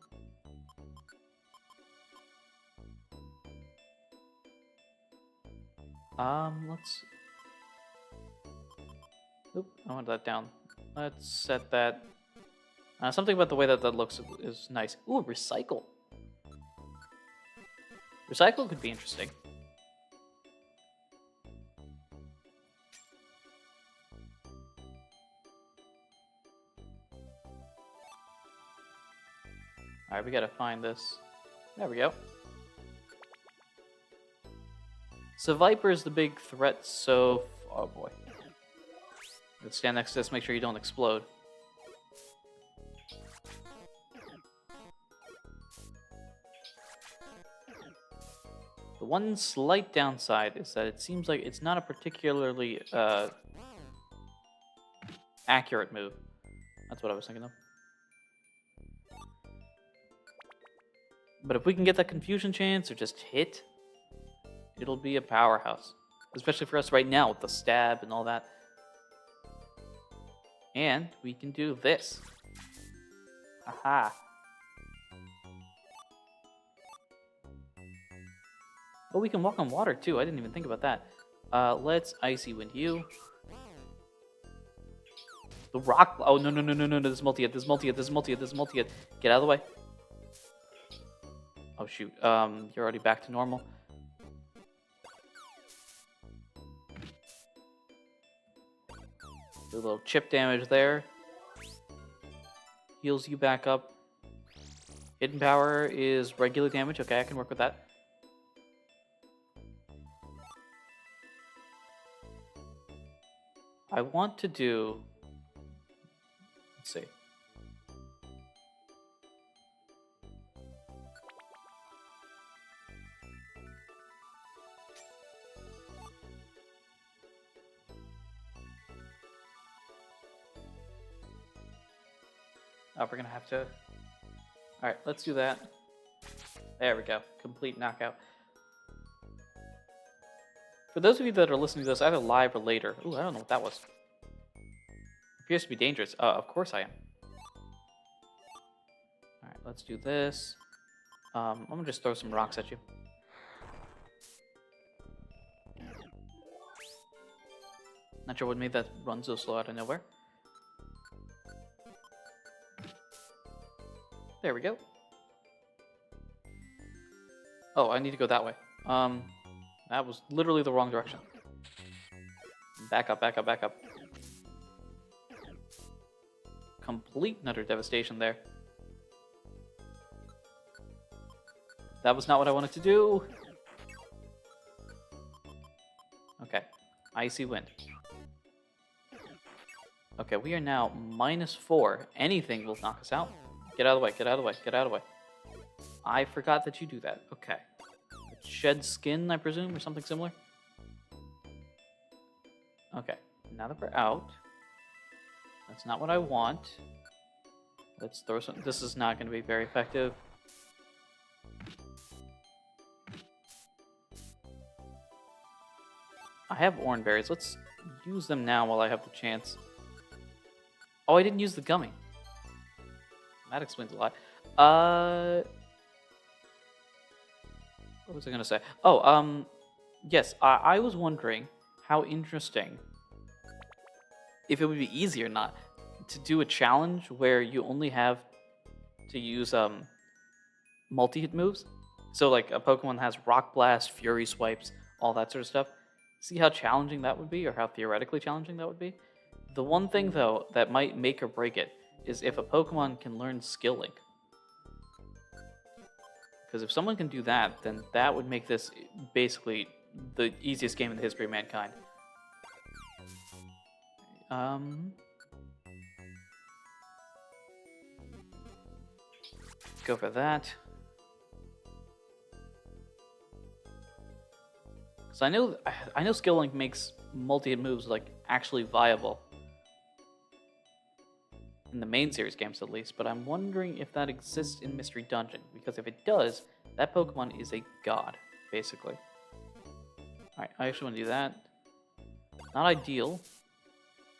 Let's... Oop, I want that down. Let's set that... something about the way that that looks is nice. Ooh, recycle. Recycle could be interesting. Alright, we gotta find this. There we go. So Viper is the big threat, so... Oh boy. Let's stand next to this, make sure you don't explode. The one slight downside is that it seems like it's not a particularly accurate move. That's what I was thinking of. But if we can get that confusion chance or just hit, it'll be a powerhouse. Especially for us right now with the stab and all that. And we can do this. Aha. Oh, we can walk on water too. I didn't even think about that. Let's Icy Wind you. The rock. Oh, no, no, no, no, no, no. This is multi-hit. This is multi-hit. This is multi-hit. This is multi-hit. Get out of the way. Oh, shoot. You're already back to normal. Do a little chip damage there. Heals you back up. Hidden power is regular damage. Okay, I can work with that. I want to do... Let's see. we're gonna have to... Alright, let's do that. There we go. Complete knockout. For those of you that are listening to this either live or later... Ooh, I don't know what that was. Appears to be dangerous. Of course I am. Alright, let's do this. I'm gonna just throw some rocks at you. Not sure what made that run so slow out of nowhere. There we go. Oh, I need to go that way. That was literally the wrong direction. Back up, back up, back up. Complete and utter devastation there. That was not what I wanted to do. Okay. Icy wind. Okay, we are now -4. Anything will knock us out. Get out of the way, get out of the way, get out of the way. I forgot that you do that. Okay. Shed skin, I presume, or something similar? Okay, now that we're out, that's not what I want. Let's throw some... This is not going to be very effective. I have orange berries. Let's use them now while I have the chance. Oh, I didn't use the gummy. That explains a lot. What was I going to say? Oh, yes, I was wondering how interesting, if it would be easy or not, to do a challenge where you only have to use multi-hit moves. So, like, a Pokemon has Rock Blast, Fury Swipes, all that sort of stuff. See how challenging that would be, or how theoretically challenging that would be? The one thing, though, that might make or break it is if a Pokemon can learn Skill Link. Because if someone can do that, then that would make this basically the easiest game in the history of mankind. Go for that. Because I know Skill Link makes multi-hit moves like actually viable. In the main series games at least, but I'm wondering if that exists in Mystery Dungeon, because if it does, that Pokemon is a god, basically. Alright, I actually want to do that. Not ideal.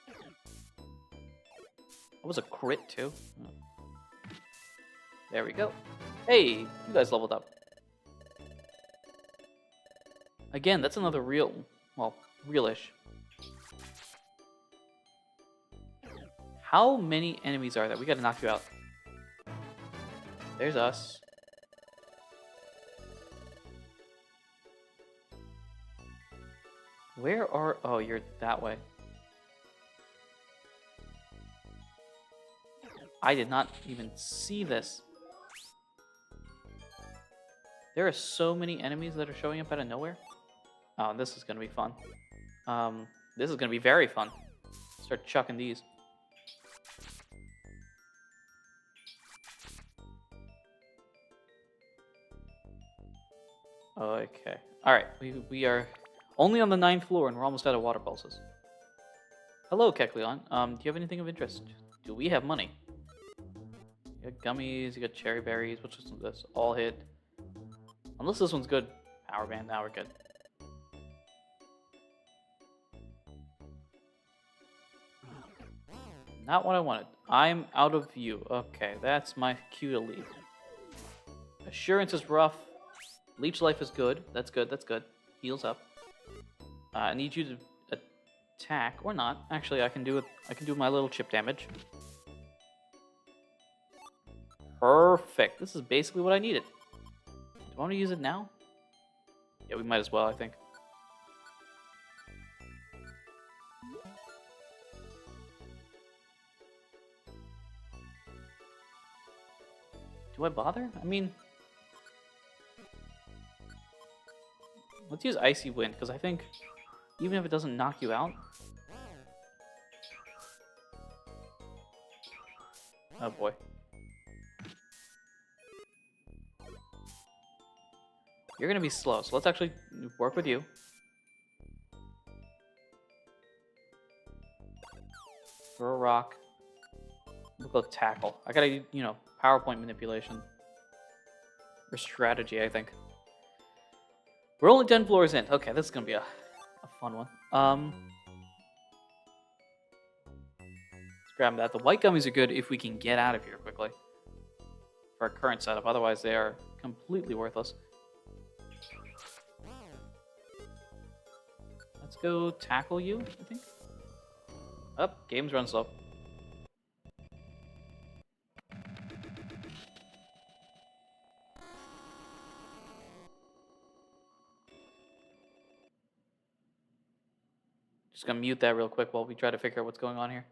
That was a crit, too. Oh. There we go. Hey, you guys leveled up. Again, that's another real, well, real-ish. How many enemies are there? We gotta knock you out. There's us. Where are... Oh, you're that way. I did not even see this. There are so many enemies that are showing up out of nowhere. Oh, this is gonna be fun. This is gonna be very fun. Start chucking these. Okay. Alright, we are only on the 9th floor and we're almost out of water pulses. Hello, Kecleon. Do you have anything of interest? Do we have money? You got gummies, you got cherry berries, what's this? All hit. Unless this one's good. Power band, now we're good. Not what I wanted. I'm out of view. Okay, that's my cue to leave. Assurance is rough. Leech life is good. That's good, that's good. Heals up. I need you to attack, or not. Actually, I can do it. I can do my little chip damage. Perfect. This is basically what I needed. Do I want to use it now? Yeah, we might as well, I think. Do I bother? I mean... Let's use Icy Wind, because I think even if it doesn't knock you out... Oh boy. You're going to be slow, so let's actually work with you. Throw a rock. Look go tackle. I gotta, PowerPoint manipulation. Or strategy, I think. We're only 10 floors in. Okay, this is gonna be a fun one. Let's grab that. The white gummies are good if we can get out of here quickly. For our current setup. Otherwise, they are completely worthless. Let's go tackle you, I think. Up, games run slow. Just gonna mute that real quick while we try to figure out what's going on here.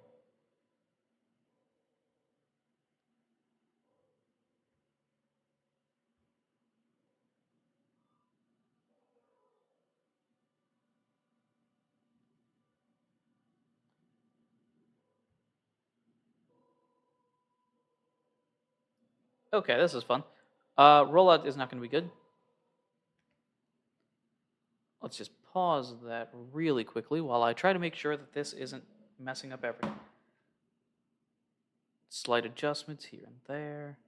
Okay, this is fun. Rollout is not gonna be good. Let's just pause that really quickly while I try to make sure that this isn't messing up everything. Slight adjustments here and there.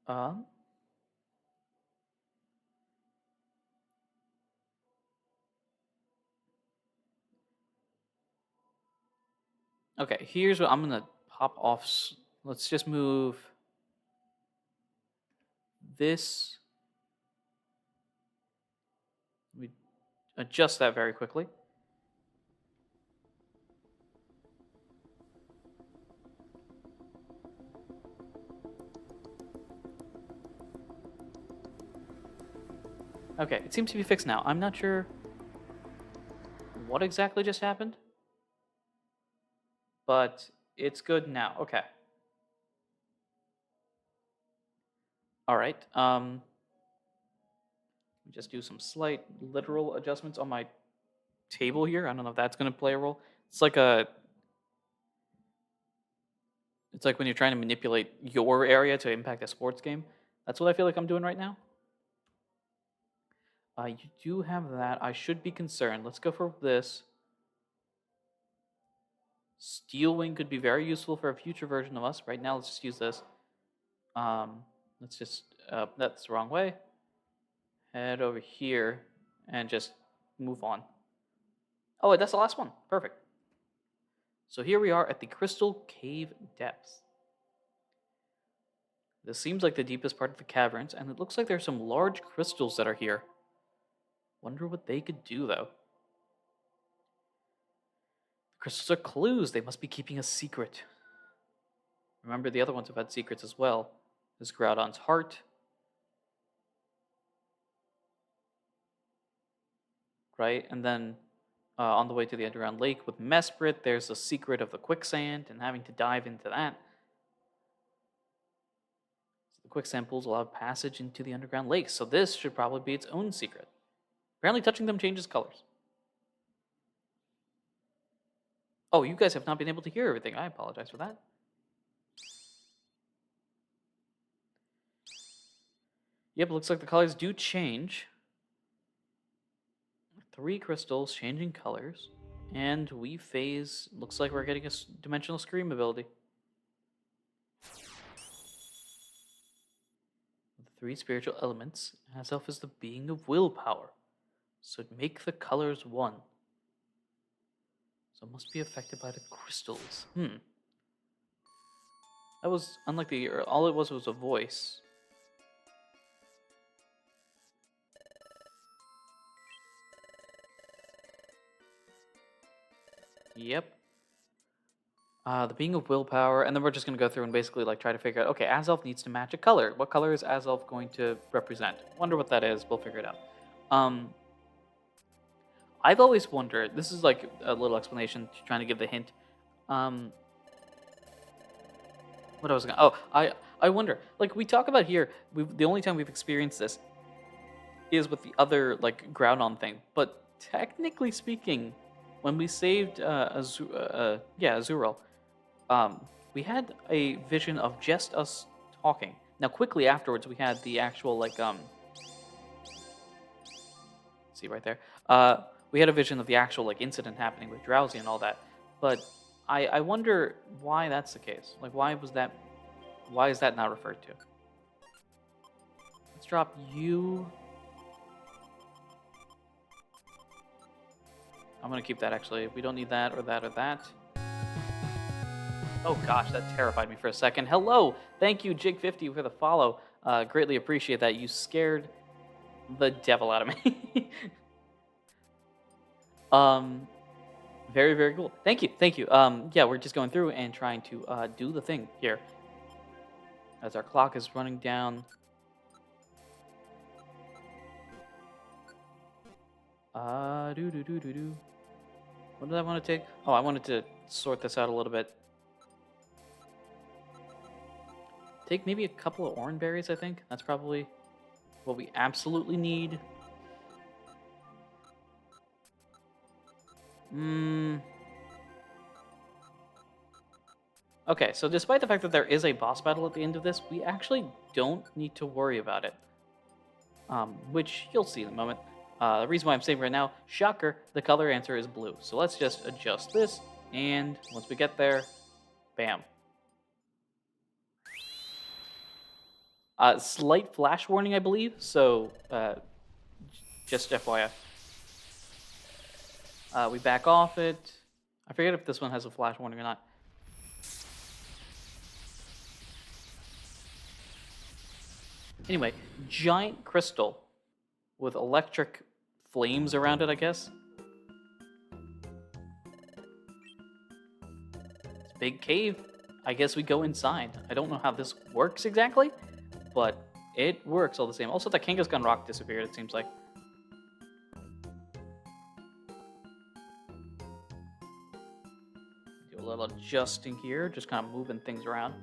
Um, okay, here's what I'm gonna pop off. Let's just move this. Let me adjust that very quickly. Okay, it seems to be fixed now. I'm not sure what exactly just happened, but it's good now. Okay. All right. Just do some slight literal adjustments on my table here. I don't know if that's going to play a role. It's like it's like when you're trying to manipulate your area to impact a sports game. That's what I feel like I'm doing right now. You do have that. I should be concerned. Let's go for this. Steel Wing could be very useful for a future version of us. Right now, let's just use this. Let's just, that's the wrong way. Head over here and just move on. Oh, that's the last one. Perfect. So here we are at the Crystal Cave Depths. This seems like the deepest part of the caverns, and it looks like there's some large crystals that are here. Wonder what they could do, though. The crystals are clues. They must be keeping a secret. Remember, the other ones have had secrets as well. There's Groudon's heart. Right? And then on the way to the underground lake with Mesprit, there's the secret of the quicksand and having to dive into that. So the quicksand pools allow passage into the underground lake. So this should probably be its own secret. Apparently touching them changes colors. Oh, you guys have not been able to hear everything. I apologize for that. Yep, looks like the colors do change. 3 crystals changing colors. And we phase. Looks like we're getting a dimensional scream ability. The 3 spiritual elements. Azelf is the being of willpower. So make the colors one. So it must be affected by the crystals. That was unlike all it was a voice. Yep. The being of willpower, and then we're just gonna go through and basically like try to figure out. Okay, Azelf needs to match a color. What color is Azelf going to represent? Wonder what that is. We'll figure it out. I've always wondered. This is like a little explanation, trying to give the hint. What I was gonna. Oh, I wonder. Like we talk about here, the only time we've experienced this is with the other like Groudon thing. But technically speaking, when we saved Azurill, we had a vision of just us talking. Now, quickly afterwards, we had the actual see right there. We had a vision of the actual incident happening with Drowsy and all that. But I wonder why that's the case. Like, why is that not referred to? Let's drop you. I'm gonna keep that actually. We don't need that or that or that. Oh gosh, that terrified me for a second. Hello, thank you, Jig50 for the follow. Greatly appreciate that. You scared the devil out of me. Very, very cool. Thank you, thank you. Yeah, we're just going through and trying to do the thing here. As our clock is running down. Do. What did I want to take? Oh, I wanted to sort this out a little bit. Take maybe a couple of orange berries, I think. That's probably what we absolutely need. Okay, so despite the fact that there is a boss battle at the end of this, we actually don't need to worry about it. Which you'll see in a moment. The reason why I'm saying right now, shocker, the color answer is blue. So let's just adjust this, and once we get there, bam. Slight flash warning, I believe, so just FYI. We back off it. I forget if this one has a flash warning or not. Anyway, giant crystal with electric flames around it, I guess. It's a big cave. I guess we go inside. I don't know how this works exactly, but it works all the same. Also, the Kangaskhan rock disappeared, it seems like. Do a little adjusting here, just kind of moving things around.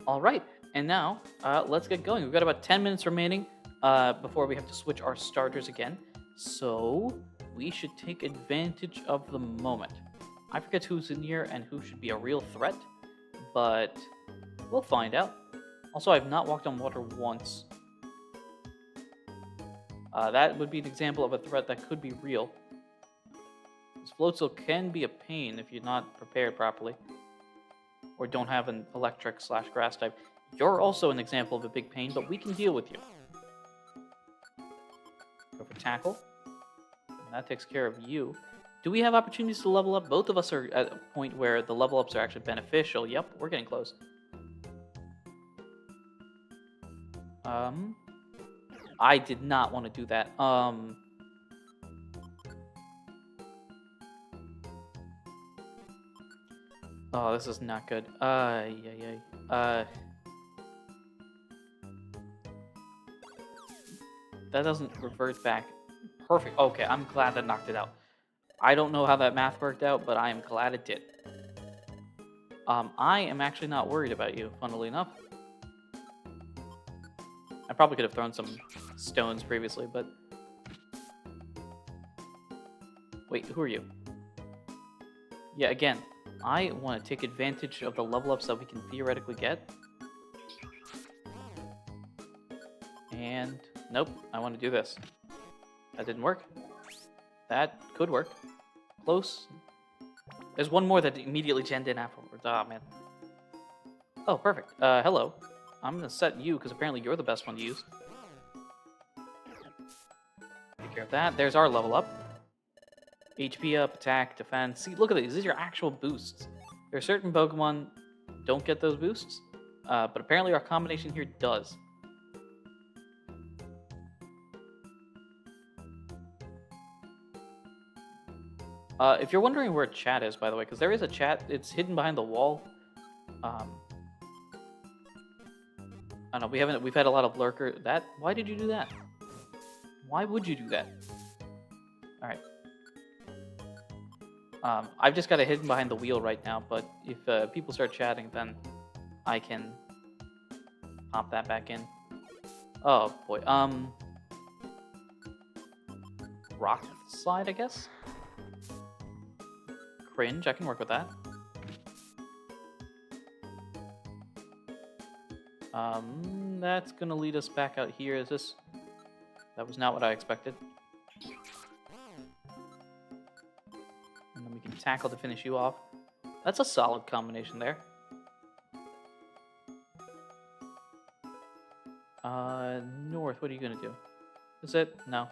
All right, and now let's get going. We've got about 10 minutes remaining before we have to switch our starters again. So we should take advantage of the moment. I forget who's in here and who should be a real threat, but we'll find out. Also, I've not walked on water once. That would be an example of a threat that could be real. This Floatzel can be a pain if you're not prepared properly, or don't have an electric/grass type. You're also an example of a big pain, but we can deal with you. Go for tackle. And that takes care of you. Do we have opportunities to level up? Both of us are at a point where the level ups are actually beneficial. Yep, we're getting close. I did not want to do that. Oh, this is not good. That doesn't revert back. Perfect. Okay, I'm glad that knocked it out. I don't know how that math worked out, but I am glad it did. I am actually not worried about you, funnily enough. I probably could have thrown some stones previously, but... Wait, who are you? Yeah, again, I want to take advantage of the level ups that we can theoretically get. And nope, I want to do this. That didn't work. That could work. Close. There's one more that immediately genned in afterwards. Ah, man. Oh, perfect. Hello. I'm going to set you, because apparently you're the best one to use. Take care of that. There's our level up. HP up, attack, defense. See, look at these. These are actual boosts. There are certain Pokemon don't get those boosts, but apparently our combination here does. If you're wondering where chat is, by the way, because there is a chat, it's hidden behind the wall. I don't know. We've had a lot of lurker. Why did you do that? Why would you do that? All right. I've just got it hidden behind the wheel right now, but if people start chatting, then I can pop that back in. Oh boy. rock slide, I guess. Cringe, I can work with that. That's gonna lead us back out here. Is this... That was not what I expected. And then we can tackle to finish you off. That's a solid combination there. North, what are you gonna do? Is it? No.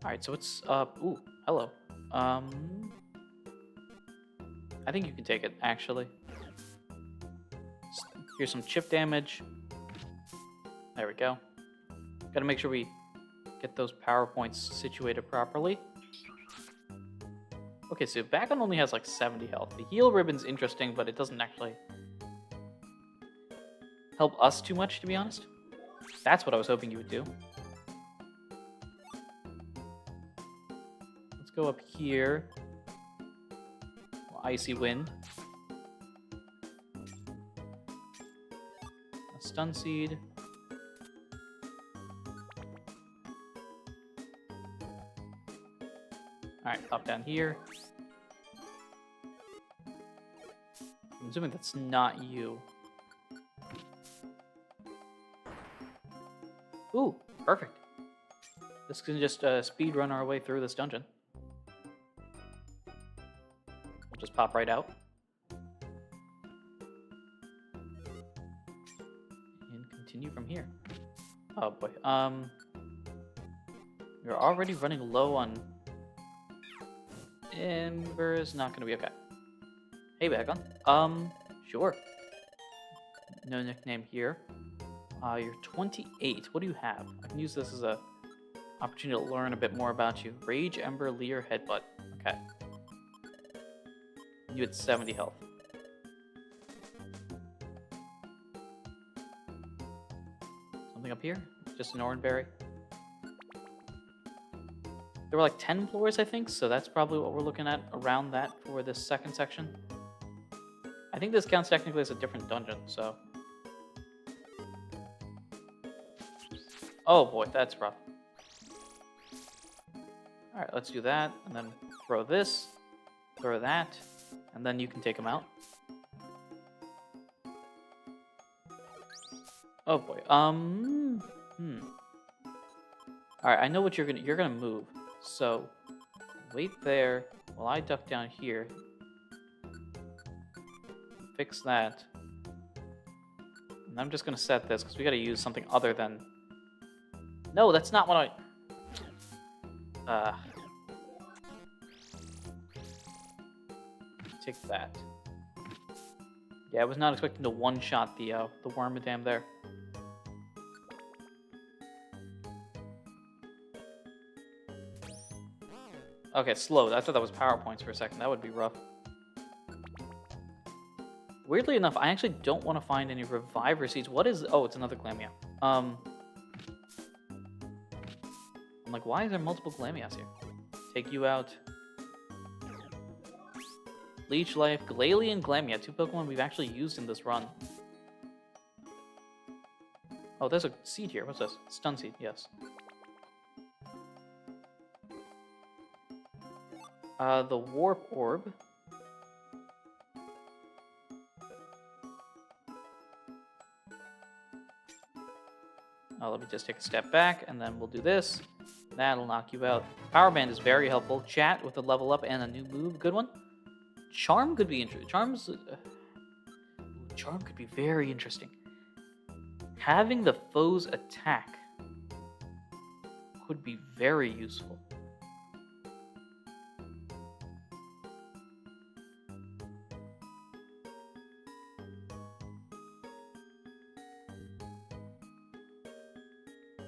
Alright, so it's, ooh, hello. I think you can take it, actually. Here's some chip damage. There we go. Gotta make sure we get those power points situated properly. Okay, so Bagon only has like 70 health. The heal ribbon's interesting, but it doesn't actually help us too much, to be honest. That's what I was hoping you would do. Let's go up here. Icy Wind. A Stun Seed. Alright, pop down here. I'm assuming that's not you. Ooh, perfect. This can just speed run our way through this dungeon. We'll just pop right out. And continue from here. Oh boy. We're already running low on Ember is not gonna be okay. Hey, Bagon. Sure. No nickname here. You're 28. What do you have? I can use this as a opportunity to learn a bit more about you. Rage, Ember, Leer, Headbutt. Okay. You had 70 health. Something up here? Just an Oranberry. There were like 10 floors, I think, so that's probably what we're looking at around that for this second section. I think this counts technically as a different dungeon, so... Oh boy, that's rough. Alright, let's do that, and then throw this, throw that, and then you can take them out. Oh boy, Alright, I know what you're gonna move. So, wait there while I duck down here. Fix that. And I'm just gonna set this, because we gotta use something other than... No, that's not what I... Take that. Yeah, I was not expecting to one-shot the Wormadam there. Okay, slow. I thought that was power points for a second. That would be rough. Weirdly enough, I actually don't want to find any Reviver Seeds. What is... Oh, it's another Glameow. I'm like, why is there multiple Glameows here? Take you out. Leech Life, Glalie, and Glameow. Two Pokemon we've actually used in this run. Oh, there's a seed here. What's this? Stun Seed, yes. The Warp Orb. Let me just take a step back, and then we'll do this. That'll knock you out. Power Band is very helpful. Chat with a level up and a new move. Good one. Charm could be interesting. Charm could be very interesting. Having the foe's attack could be very useful.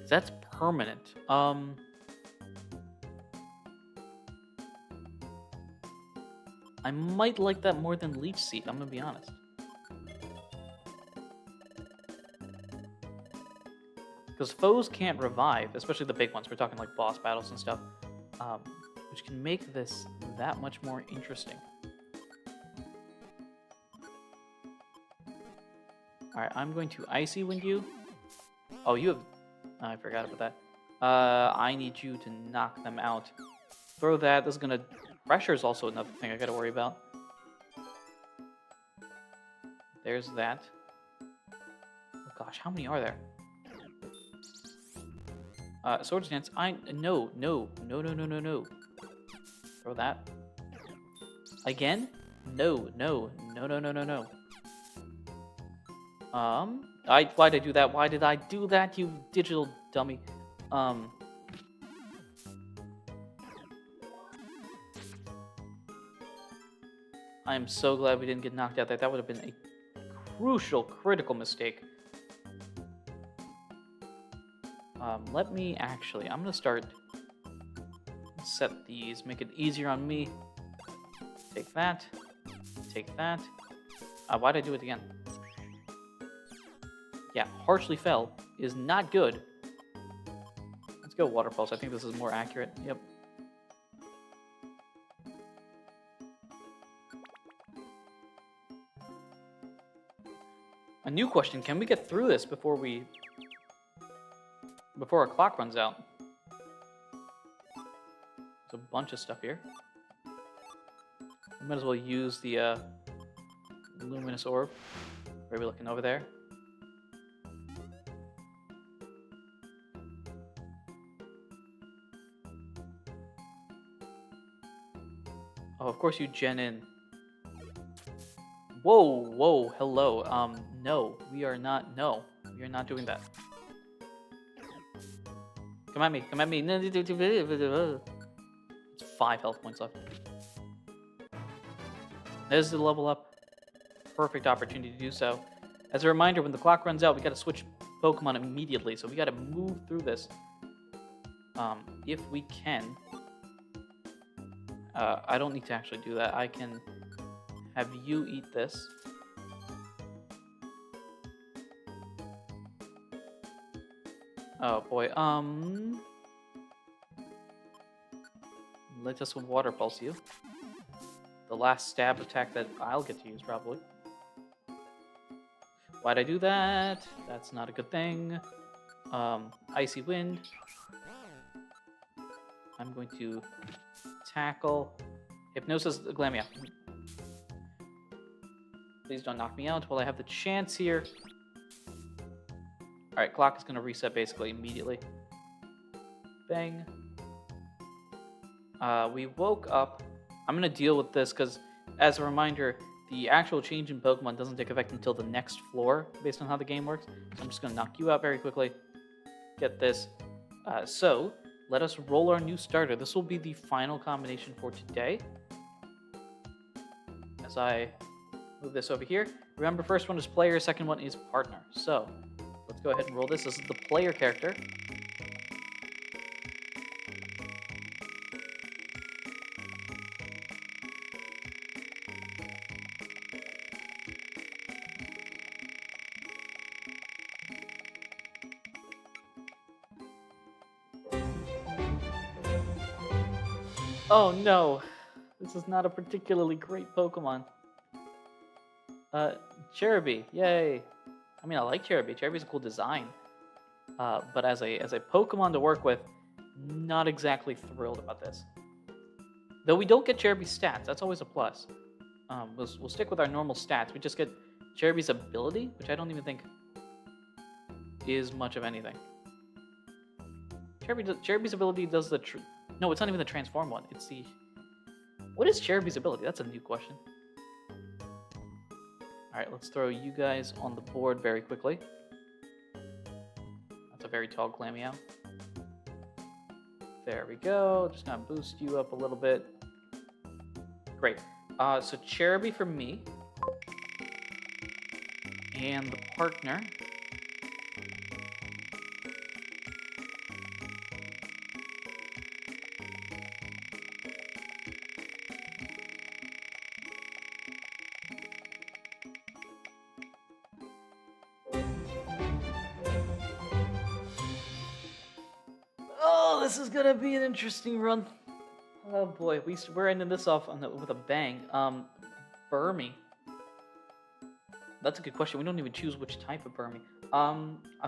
That's permanent. I might like that more than Leech Seed, I'm gonna be honest. Because foes can't revive, especially the big ones. We're talking like boss battles and stuff, which can make this that much more interesting. Alright, I'm going to Icy Wind you. Oh, you have I forgot about that. I need you to knock them out. Throw that. This is gonna... Pressure is also another thing I gotta worry about. There's that. Oh gosh, how many are there? Swords Dance. No. Throw that. Again? No. Why'd I do that? Why did I do that, you digital dummy? I am so glad we didn't get knocked out there. That would have been a critical mistake. Let me actually, I'm gonna start, set these, make it easier on me. Take that. Why'd I do it again? Yeah, harshly fell is not good. Let's go Water Pulse. I think this is more accurate. Yep. A new question, can we get through this before our clock runs out? There's a bunch of stuff here. We might as well use the luminous orb. Where are we looking over there? Oh, of course you gen in. Whoa, hello. No, we are not doing that. Come at me. It's 5 health points left. There's the level up. Perfect opportunity to do so. As a reminder, when the clock runs out, we gotta switch Pokemon immediately, so we gotta move through this. If we can. I don't need to actually do that. I can have you eat this. Oh boy, let us Water Pulse you. The last stab attack that I'll get to use, probably. Why'd I do that? That's not a good thing. Icy Wind. I'm going to tackle Hypnosis Glameow. Please don't knock me out while I have the chance here. Alright, clock is going to reset basically immediately. Bang. We woke up. I'm going to deal with this because, as a reminder, the actual change in Pokemon doesn't take effect until the next floor, based on how the game works. So I'm just going to knock you out very quickly. Get this. So, let us roll our new starter. This will be the final combination for today. As I move this over here. Remember, first one is player, second one is partner. So, let's go ahead and roll this. This is the player character. Oh no, this is not a particularly great Pokemon. Cherubi, yay. I mean, I like Cherubi. Cherubi's a cool design. But as a Pokemon to work with, not exactly thrilled about this. Though we don't get Cherubi's stats, that's always a plus. We'll stick with our normal stats. We just get Cherubi's ability, which I don't even think is much of anything. Cherubi's ability does the... No, it's not even the transform one. It's the... What is Cherubi's ability? That's a new question. Alright, let's throw you guys on the board very quickly. That's a very tall Glameow. There we go. Just gonna boost you up a little bit. Great. So Cherubi for me. And the partner... This is gonna be an interesting run. Oh boy, we're ending this off with a bang. Burmy. That's a good question. We don't even choose which type of Burmy.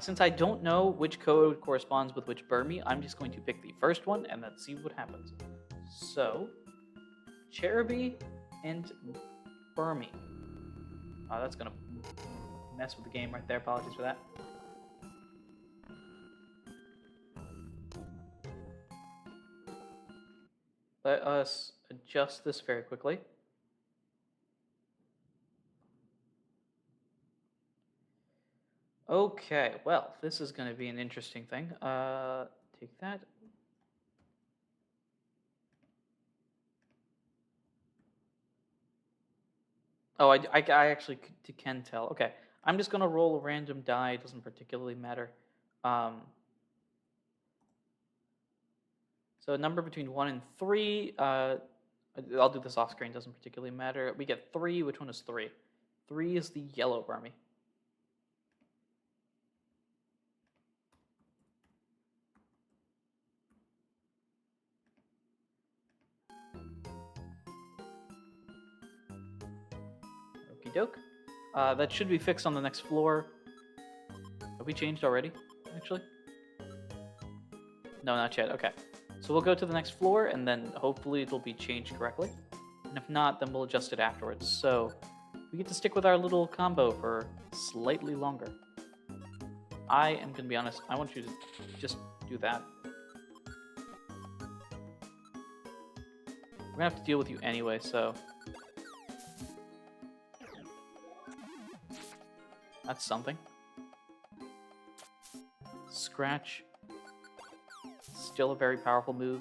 Since I don't know which code corresponds with which Burmy, I'm just going to pick the first one and then see what happens. So, Cherubi and Burmy. Oh, that's gonna mess with the game right there. Apologies for that. Let us adjust this very quickly. Okay, well, this is going to be an interesting thing. Take that. Oh, I actually can tell. Okay, I'm just going to roll a random die. It doesn't particularly matter. So a number between 1 and 3. I'll do this off screen. Doesn't particularly matter. We get 3. Which one is 3? 3 is the yellow Burmy. Okie doke. That should be fixed on the next floor. Have we changed already, actually? No, not yet. Okay. So we'll go to the next floor, and then hopefully it'll be changed correctly. And if not, then we'll adjust it afterwards. So we get to stick with our little combo for slightly longer. I am going to be honest. I want you to just do that. We're going to have to deal with you anyway, so... That's something. Scratch. Still a very powerful move.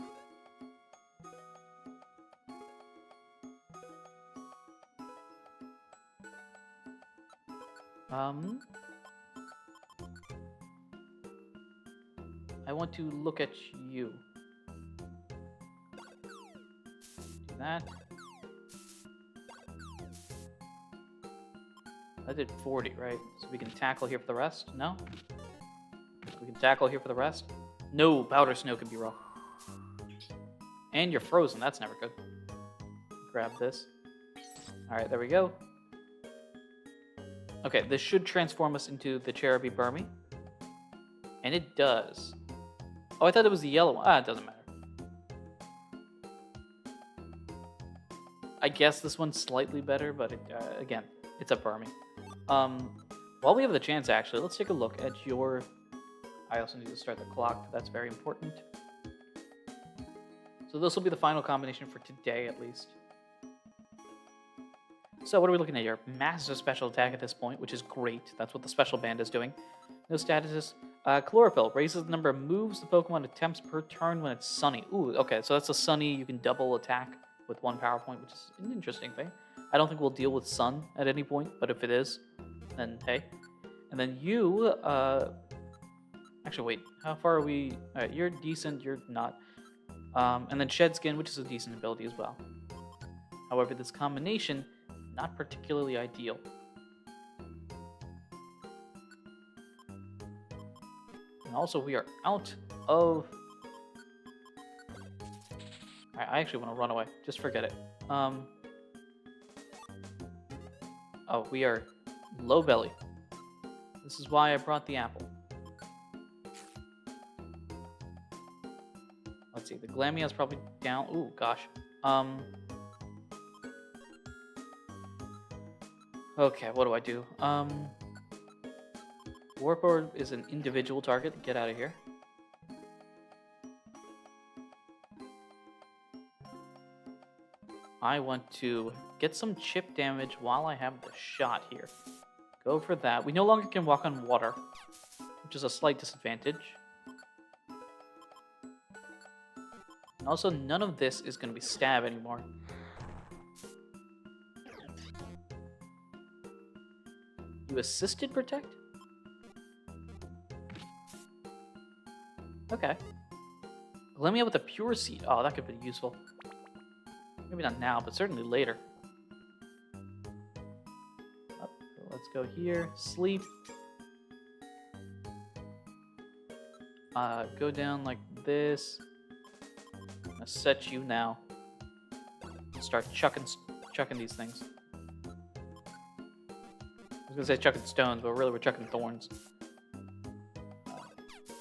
I want to look at you. Do that. I did 40, right? So we can tackle here for the rest? No? We can tackle here for the rest? No, Powder Snow can be raw. And you're frozen, that's never good. Grab this. Alright, there we go. Okay, this should transform us into the Cherubi Burmy. And it does. Oh, I thought it was the yellow one. Ah, it doesn't matter. I guess this one's slightly better, but again, it's a Burmy. While we have the chance, actually, let's take a look at your... I also need to start the clock. That's very important. So this will be the final combination for today, at least. So what are we looking at here? Massive special attack at this point, which is great. That's what the special band is doing. No statuses. Chlorophyll raises the number of moves the Pokemon attempts per turn when it's sunny. Ooh, okay, so that's a sunny. You can double attack with 1 power point, which is an interesting thing. I don't think we'll deal with sun at any point, but if it is, then hey. And then you, actually wait, how far are we? Alright, you're decent, you're not. And then Shed Skin, which is a decent ability as well. However, this combination, not particularly ideal. And also, we are out of... I actually want to run away. Just forget it. Oh, we are low belly. This is why I brought the apple. Let's see. The Glamia's probably down. Ooh, gosh. Okay, what do I do? Warp Orb is an individual target. Get out of here. I want to get some chip damage while I have the shot here. Go for that. We no longer can walk on water, which is a slight disadvantage. And also, none of this is going to be stab anymore. You assisted protect? Okay. Let me out with a pure seed. Oh, that could be useful. Maybe not now, but certainly later. Oh, let's go here. Sleep. Go down like this. I'm gonna set you now. Start chucking these things. I was gonna say chucking stones, but really we're chucking thorns.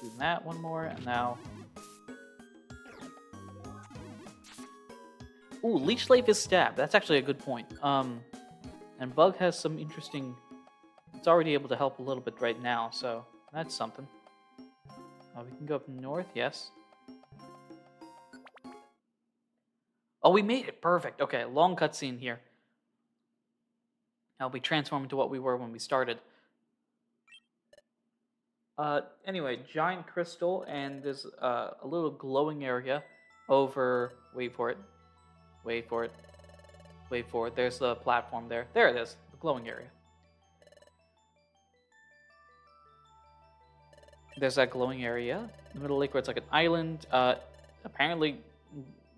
do that one more, and now... Ooh, Leech Life is stab. That's actually a good point. And Bug has some interesting... It's already able to help a little bit right now, so that's something. We can go up north, yes. Oh, we made it. Perfect. Okay, long cutscene here. Now we transform into what we were when we started. Anyway, giant crystal, and there's a little glowing area over... Wait for it. Wait for it. Wait for it. There's the platform there. There it is. The glowing area. There's that glowing area in the middle of the lake where it's like an island. Apparently,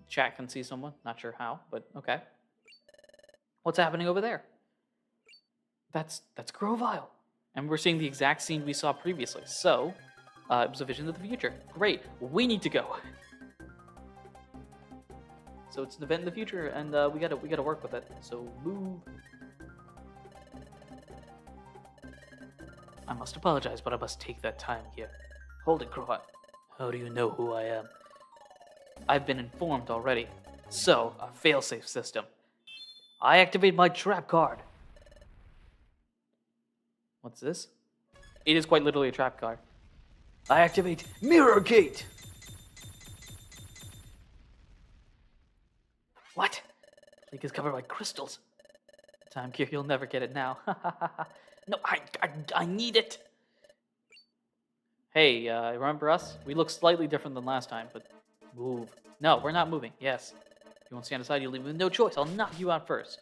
chat can see someone. Not sure how, but okay. What's happening over there? That's Grovyle. And we're seeing the exact scene we saw previously. So, it was a vision of the future. Great. We need to go. So it's an event in the future, and we gotta work with it. So move. I must apologize, but I must take that time here. Hold it, Grovyle. How do you know who I am? I've been informed already. So, a failsafe system. I activate my trap card. What's this? It is quite literally a trap card. I activate Mirror Gate. What? The lake is covered by crystals. Time Gear, you'll never get it now. No, I need it. Hey, remember us? We look slightly different than last time, but move. No, we're not moving. Yes. If you won't stand aside, you'll leave with no choice. I'll knock you out first.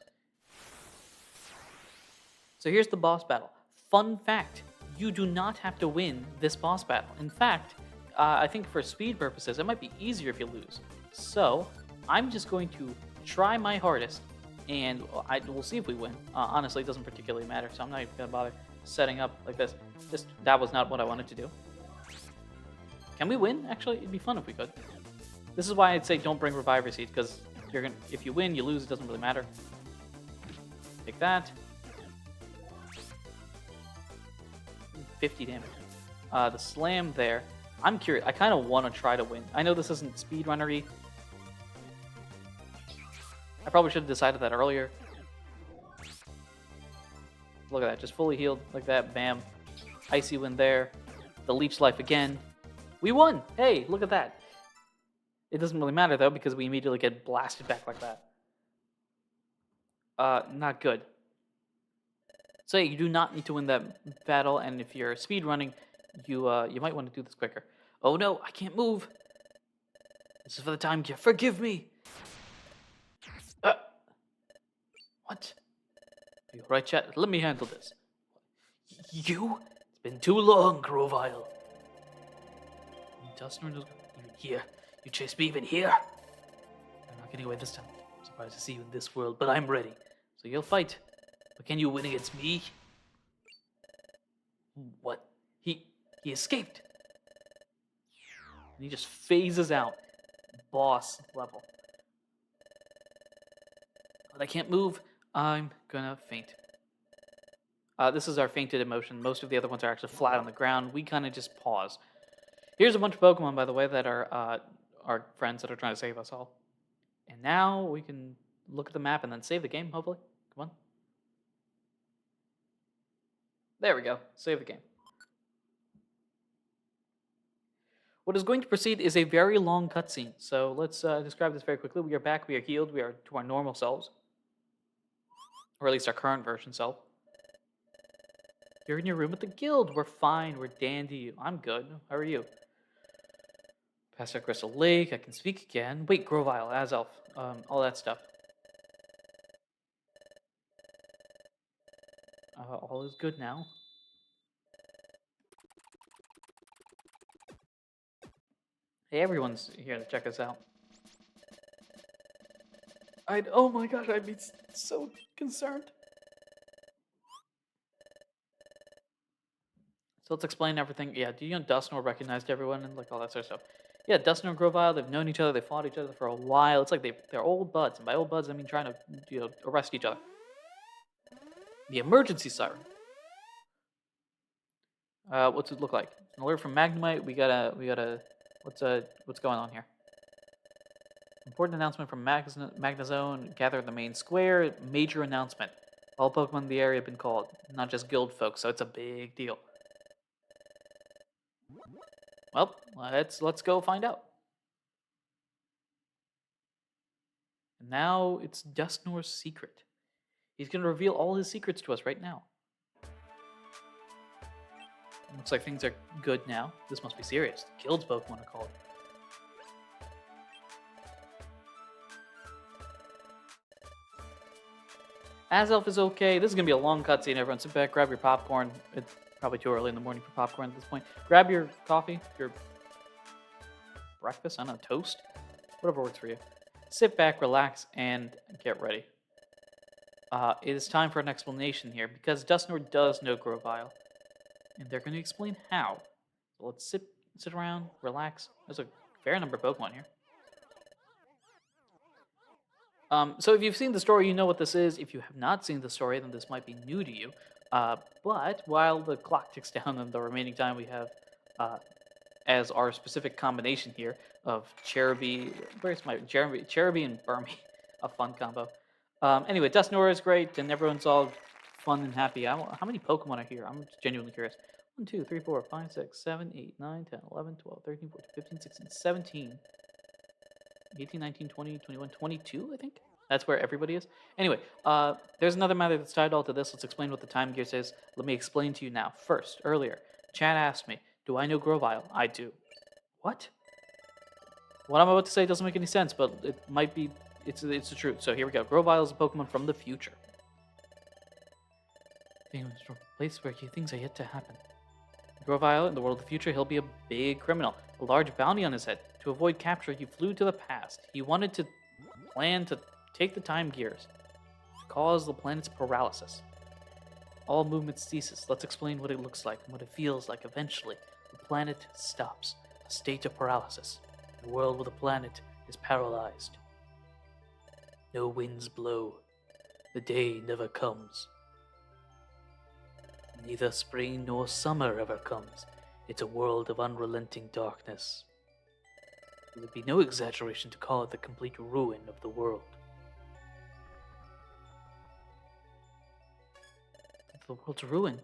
So here's the boss battle. Fun fact, you do not have to win this boss battle. In fact, I think for speed purposes, it might be easier if you lose. So, I'm just going to try my hardest, and we'll see if we win. Honestly, it doesn't particularly matter, so I'm not even going to bother setting up like this. That was not what I wanted to do. Can we win? Actually, it'd be fun if we could. This is why I'd say don't bring Reviver Seeds, because if you win, you lose, it doesn't really matter. Take that. 50 damage. The slam there. I'm curious. I kind of want to try to win. I know this isn't speedrunnery. I probably should have decided that earlier. Look at that. Just fully healed like that. Bam. Icy Wind there. The Leech Life again. We won! Hey, look at that. It doesn't really matter, though, because we immediately get blasted back like that. Not good. So yeah, you do not need to win that battle, and if you're speedrunning, you might want to do this quicker. Oh no, I can't move. This is for the time gear. Forgive me. What? You right, chat? Let me handle this. You? It's been too long, Grovyle. Dustner knows even here. You chased me even here. I'm not getting away this time. I'm surprised to see you in this world, but I'm ready. So you'll fight. But can you win against me? What? He escaped. And he just phases out. Boss level. But I can't move. I'm gonna faint. This is our fainted emotion. Most of the other ones are actually flat on the ground. We kind of just pause. Here's a bunch of Pokemon, by the way, that are our friends that are trying to save us all. And now we can look at the map and then save the game, hopefully. Come on. There we go. Save the game. What is going to proceed is a very long cutscene. So let's describe this very quickly. We are back. We are healed. We are to our normal selves. Or at least our current version self. You're in your room with the guild. We're fine. We're dandy. I'm good. How are you? Past our Crystal Lake. I can speak again. Wait, Grovyle, Azelf. All that stuff. All is good now. Hey, everyone's here to check us out. Oh my gosh, I'd be so concerned. So let's explain everything. Yeah, do you know Dusknoir recognized everyone and like all that sort of stuff? Yeah, Dusknoir and Grovyle, they've known each other, they fought each other for a while. It's like they're old buds, and by old buds I mean trying to arrest each other. The emergency siren. What's it look like? An alert from Magnemite. We gotta. What's going on here? Important announcement from Magnezone. Gather at the main square. Major announcement. All Pokemon in the area have been called, not just guild folks, so it's a big deal. Well, let's go find out. And now it's Dusknoir's secret. He's gonna reveal all his secrets to us right now. Looks like things are good now. This must be serious. The guild's Pokemon are called. Azelf is okay. This is gonna be a long cutscene. Everyone, sit back, grab your popcorn. It's probably too early in the morning for popcorn at this point. Grab your coffee, your breakfast, I don't know, toast, whatever works for you. Sit back, relax, and get ready. It is time for an explanation here because Dusknoir does know Grovyle, and they're going to explain how. So let's sit around, relax. There's a fair number of Pokemon here. So if you've seen the story, you know what this is. If you have not seen the story, then this might be new to you. But while the clock ticks down and the remaining time we have as our specific combination here of Cherubi, where's my Cherubi and Burmy, a fun combo. Anyway, Dusknoir is great, and everyone's all fun and happy. How many Pokemon are here? I'm genuinely curious. 1, 2, 3, 4, 5, 6, 7, 8, 9, 10, 11, 12, 13, 14, 15, 16, 17, 18, 19, 20, 21, 22, I think? That's where everybody is. Anyway, there's another matter that's tied all to this. Let's explain what the time gear says. Let me explain to you now. First, earlier, Chad asked me, do I know Grovyle? I do. What? What I'm about to say doesn't make any sense, but it might be, it's the truth. So here we go. Grovyle is a Pokemon from the future. Being from a place where things are yet to happen. Grovyle, in the world of the future, he'll be a big criminal. A large bounty on his head. To avoid capture, he flew to the past. He wanted to plan to take the time gears, cause the planet's paralysis. All movement ceases. Let's explain what it looks like and what it feels like eventually. The planet stops. A state of paralysis. A world where the planet is paralyzed. No winds blow. The day never comes. Neither spring nor summer ever comes. It's a world of unrelenting darkness. It would be no exaggeration to call it the complete ruin of the world. The world's ruin.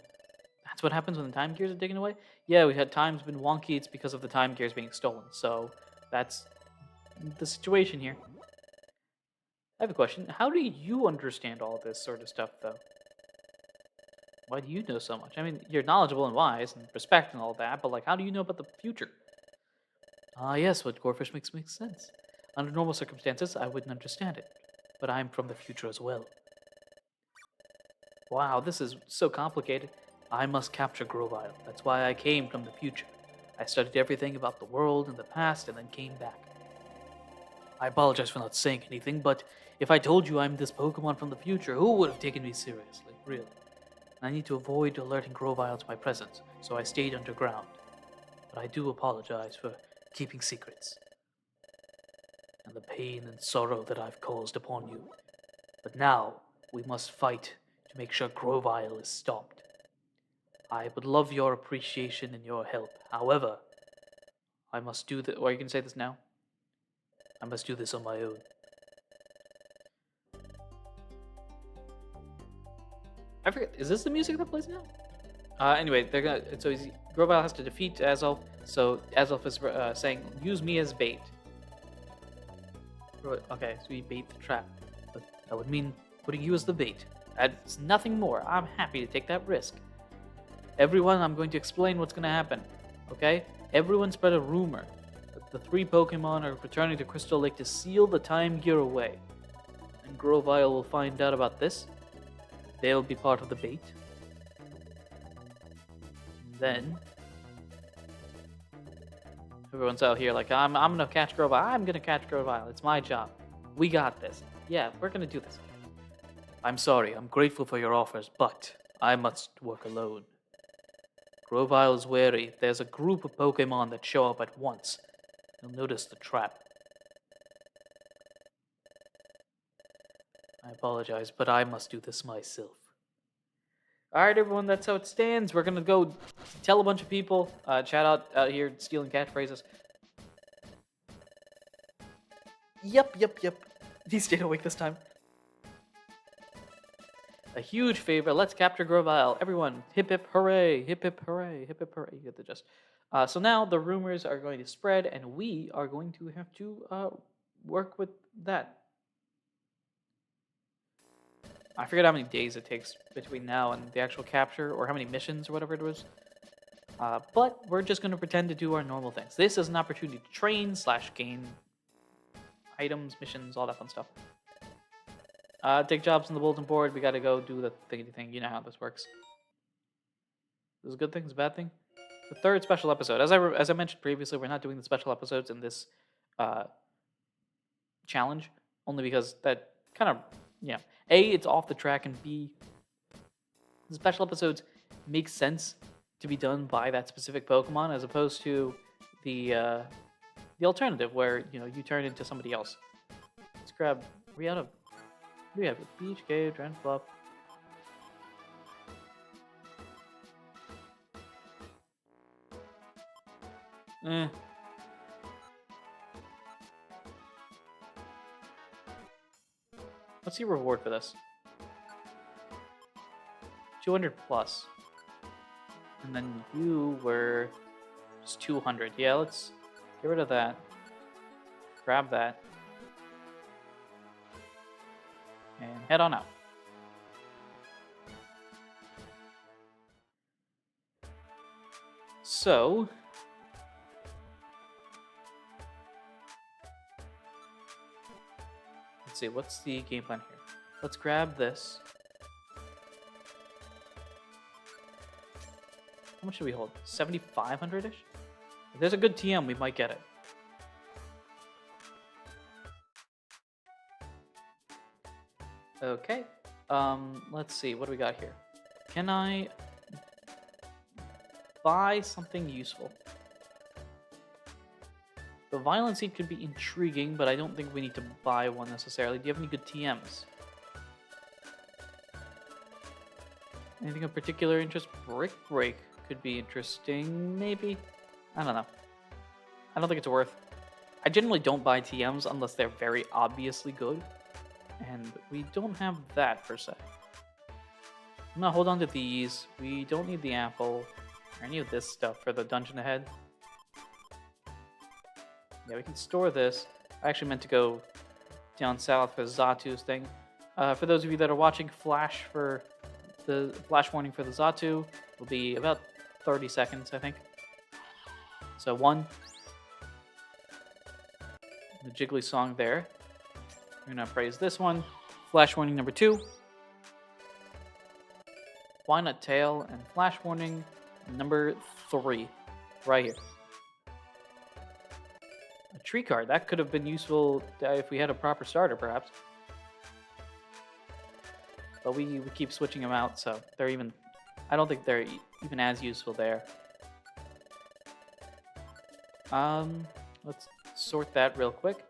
That's what happens when the time gears are taken away? Yeah, we had times been wonky, it's because of the time gears being stolen. So that's the situation here. I have a question. How do you understand all this sort of stuff, though? Why do you know so much? I mean, you're knowledgeable and wise and respect and all that, but like, how do you know about the future? Yes, what Gorefish makes sense. Under normal circumstances, I wouldn't understand it, but I'm from the future as well. Wow, this is so complicated. I must capture Grovyle. That's why I came from the future. I studied everything about the world and the past and then came back. I apologize for not saying anything, but if I told you I'm this Pokemon from the future, who would have taken me seriously, really? I need to avoid alerting Grovyle to my presence, so I stayed underground. But I do apologize for keeping secrets and the pain and sorrow that I've caused upon you. But now we must fight to make sure Grovyle is stopped. I would love your appreciation and your help. However, I must do this. Or you can say this now. I must do this on my own. I forget. Is this the music that plays now? Anyway, they're gonna. So Grovyle has to defeat Azelf. So Azelf is saying, "Use me as bait." Okay, so we bait the trap. But that would mean putting you as the bait. That's nothing more. I'm happy to take that risk. Everyone, I'm going to explain what's going to happen. Okay? Everyone spread a rumor that the 3 Pokemon are returning to Crystal Lake to seal the time gear away. And Grovyle will find out about this. They'll be part of the bait. And then everyone's out here like, I'm gonna catch Grovyle. I'm gonna catch Grovyle. It's my job. We got this. Yeah, we're gonna do this. I'm sorry. I'm grateful for your offers, but I must work alone. Grovyle is wary. If there's a group of Pokemon that show up at once, you'll notice the trap. I apologize, but I must do this myself. Alright, everyone, that's how it stands. We're gonna go tell a bunch of people. Chat out here stealing catchphrases. Yep. He stayed awake this time. A huge favor. Let's capture Grovyle. Everyone, hip hip hooray, hip hip hooray, hip hip hooray. You get the gist. So now the rumors are going to spread, and we are going to have to work with that. I forget how many days it takes between now and the actual capture, or how many missions, or whatever it was. But we're just going to pretend to do our normal things. This is an opportunity to train / gain items, missions, all that fun stuff. Take jobs on the bulletin board. We got to go do the thingy thing. You know how this works. This is a good thing. It's a bad thing. The third special episode. As I mentioned previously, we're not doing the special episodes in this challenge, only because that kind of, A, it's off the track, and B, the special episodes make sense to be done by that specific Pokemon, as opposed to the alternative where you turn into somebody else. Let's grab. We have a beach cave, Drench Bluff. What's the reward for this? 200 plus. And then you were just 200. Yeah, let's get rid of that. Grab that. And head on out. So, let's see, what's the game plan here? Let's grab this. How much do we hold? 7,500-ish? If there's a good TM, we might get it. Okay. Let's see. What do we got here? Can I buy something useful? The Violent Seed could be intriguing, but I don't think we need to buy one necessarily. Do you have any good TMs? Anything of particular interest? Brick Break could be interesting, maybe? I don't know. I don't think it's worth. I generally don't buy TMs unless they're very obviously good. And we don't have that, per se. I'm gonna hold on to these. We don't need the apple or any of this stuff for the dungeon ahead. Yeah, we can store this. I actually meant to go down south for Zatu's thing. For those of you that are watching, flash warning for the Zatu will be about 30 seconds, I think. So 1. The Jiggly song there. We're gonna praise this one. Flash warning number 2. Why not tail and flash warning number 3. Right here. A tree card. That could have been useful if we had a proper starter, perhaps. But we keep switching them out, so they're even. I don't think they're even as useful there. Let's sort that real quick.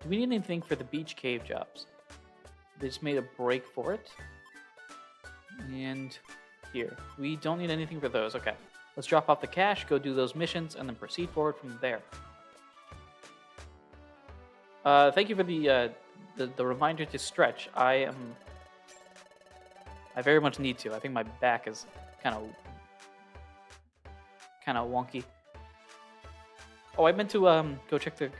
Do we need anything for the beach cave jobs? They just made a break for it. And here. We don't need anything for those. Okay. Let's drop off the cash, go do those missions, and then proceed forward from there. Thank you for the reminder to stretch. I very much need to. I think my back is kind of wonky. Oh, I meant to go check the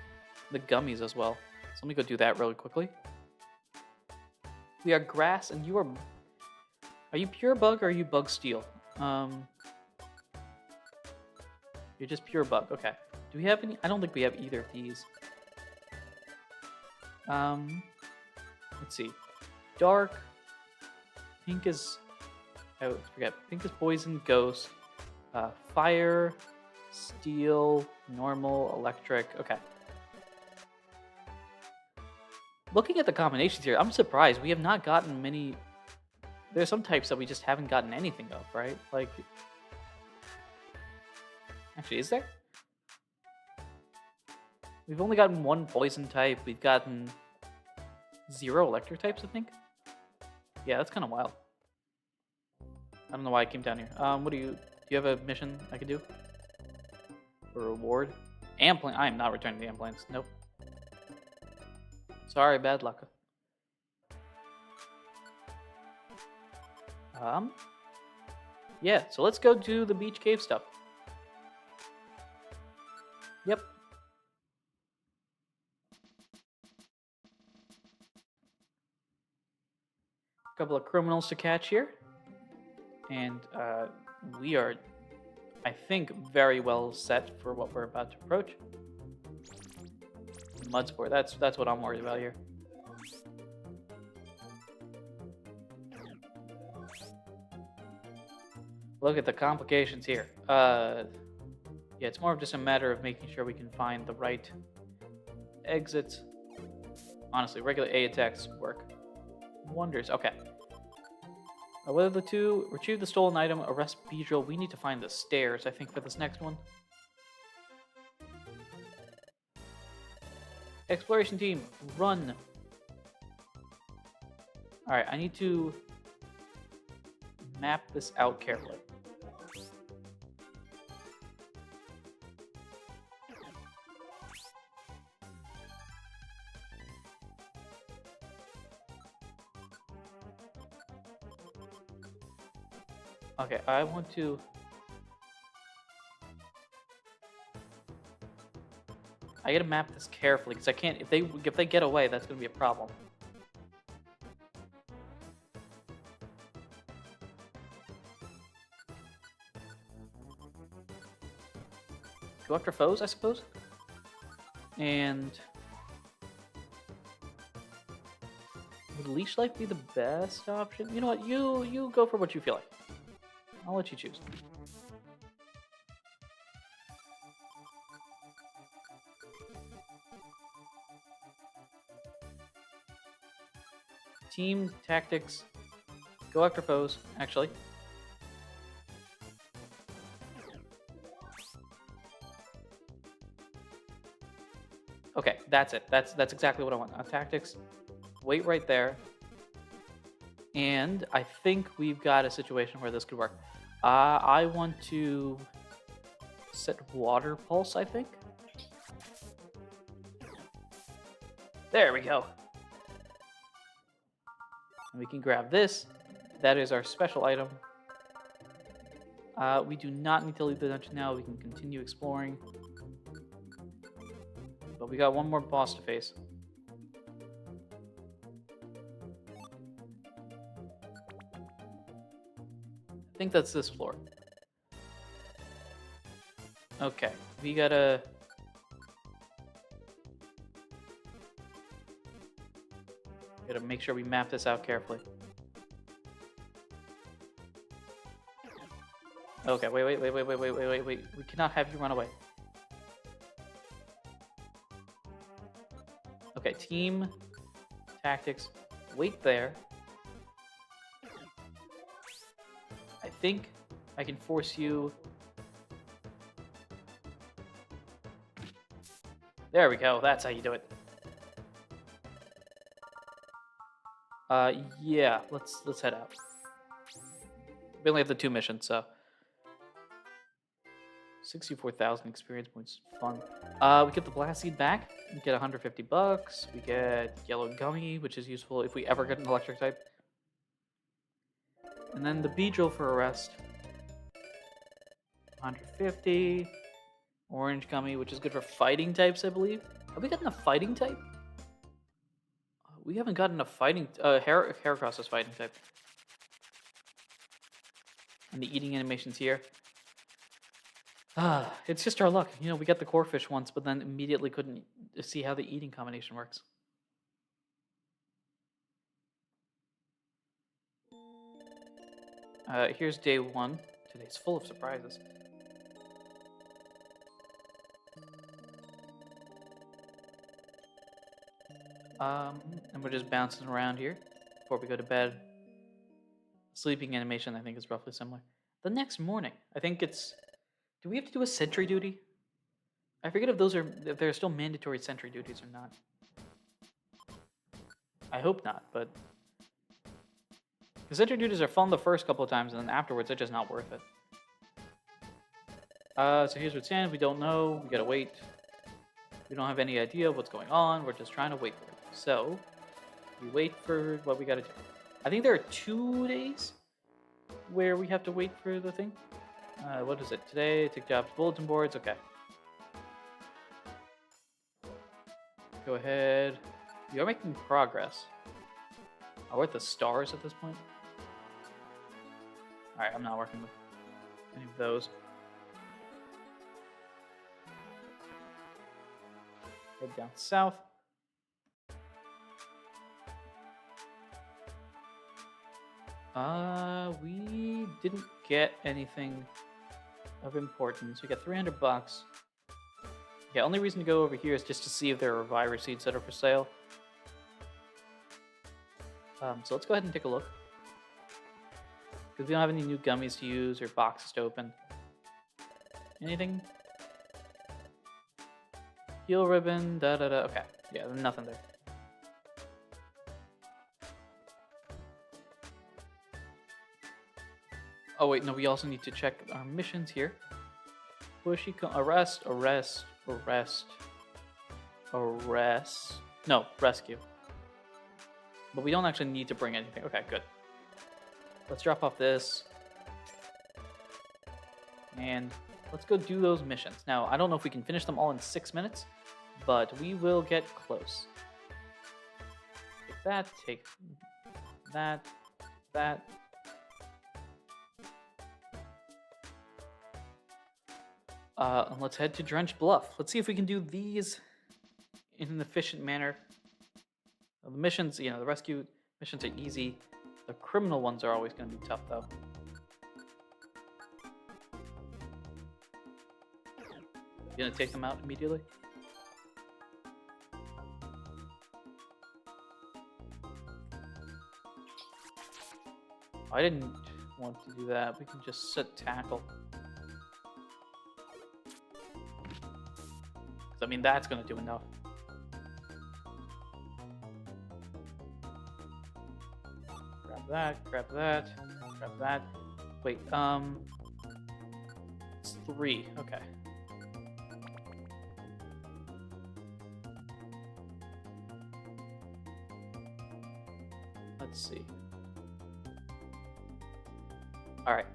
gummies as well. So let me go do that really quickly. We are grass, and you are. Are you pure bug or are you bug steel? You're just pure bug. Okay. Do we have any? I don't think we have either of these. Let's see. Dark. Pink is. I forget. Pink is poison, ghost. Fire, steel, normal, electric. Okay. Looking at the combinations here, I'm surprised. We have not gotten many. There's some types that we just haven't gotten anything of, right? Like. Actually, is there? We've only gotten one poison type. We've gotten 0 electric types, I think. Yeah, that's kind of wild. I don't know why I came down here. What do you you have a mission I can do? A reward? Amplane. I am not returning the Amplanes. Nope. Sorry, bad luck. Yeah, so let's go do the beach cave stuff. Yep. A couple of criminals to catch here. And we are, I think, very well set for what we're about to approach. Mudsport, that's what I'm worried about here. Look at the complications here. Yeah, it's more of just a matter of making sure we can find the right exits. Honestly, regular A attacks work wonders. Okay. What are the two? Retrieve the stolen item, arrest Beedrill. We need to find the stairs, I think, for this next one. Exploration team, run. Alright, I need to map this out carefully. Okay, I want to... I gotta map this carefully, because I can't... If they get away, that's gonna be a problem. Go after foes, I suppose? And... would Leash Life be the best option? You know what, you go for what you feel like. I'll let you choose. Team tactics. Go after foes, actually. Okay, that's it. That's exactly what I want. Tactics. Wait right there. And I think we've got a situation where this could work. I want to set Water Pulse, I think. There we go. And we can grab this. That is our special item. We do not need to leave the dungeon now. We can continue exploring. But we got one more boss to face. I think that's this floor. Okay, we gotta... Gotta make sure we map this out carefully. Okay, wait. We cannot have you run away. Okay, team tactics. Wait there. I think I can force you... There we go. That's how you do it. Yeah. Let's head out. We only have the 2 missions, so 64,000 experience points. Fun. We get the blast seed back. We get 150 bucks. We get yellow gummy, which is useful if we ever get an electric type. And then the Beedrill for arrest. 150. Orange gummy, which is good for fighting types, I believe. Have we gotten a fighting type? We haven't gotten a fighting... Heracross is fighting type. And the eating animations here. It's just our luck. You know, we got the core fish once, but then immediately couldn't see how the eating combination works. Here's day 1. Today's full of surprises. And we're just bouncing around here before we go to bed. Sleeping animation, I think, is roughly similar. The next morning, I think it's... Do we have to do a sentry duty? I forget if there are still mandatory sentry duties or not. I hope not, but... The sentry duties are fun the first couple of times, and then afterwards, they're just not worth it. So here's what's in. We don't know. We gotta wait. We don't have any idea of what's going on. We're just trying to wait for it. So we wait for what we gotta do. I think there are 2 days where we have to wait for the thing. What is it? Today, take jobs, bulletin boards. Okay. Go ahead. We are making progress. Oh, we're at the stars at this point. Alright, I'm not working with any of those. Head down south. We didn't get anything of importance. We got 300 bucks. Yeah, only reason to go over here is just to see if there are virus seeds that are for sale. So let's go ahead and take a look. Because we don't have any new gummies to use or boxes to open. Anything? Heal ribbon, da-da-da. Okay, yeah, nothing there. Oh wait, no, we also need to check our missions here. Bushy, arrest, arrest, arrest, arrest. No, rescue. But we don't actually need to bring anything. Okay, good. Let's drop off this. And let's go do those missions. Now, I don't know if we can finish them all in 6 minutes, but we will get close. Take that, take that, that. And let's head to Drench Bluff. Let's see if we can do these in an efficient manner. The missions, you know, the rescue missions are easy. The criminal ones are always going to be tough, though. You gonna take them out immediately? I didn't want to do that. We can just set tackle. I mean, that's going to do enough. Grab that, grab that, grab that. Wait, it's 3. Okay. Let's see. Alright.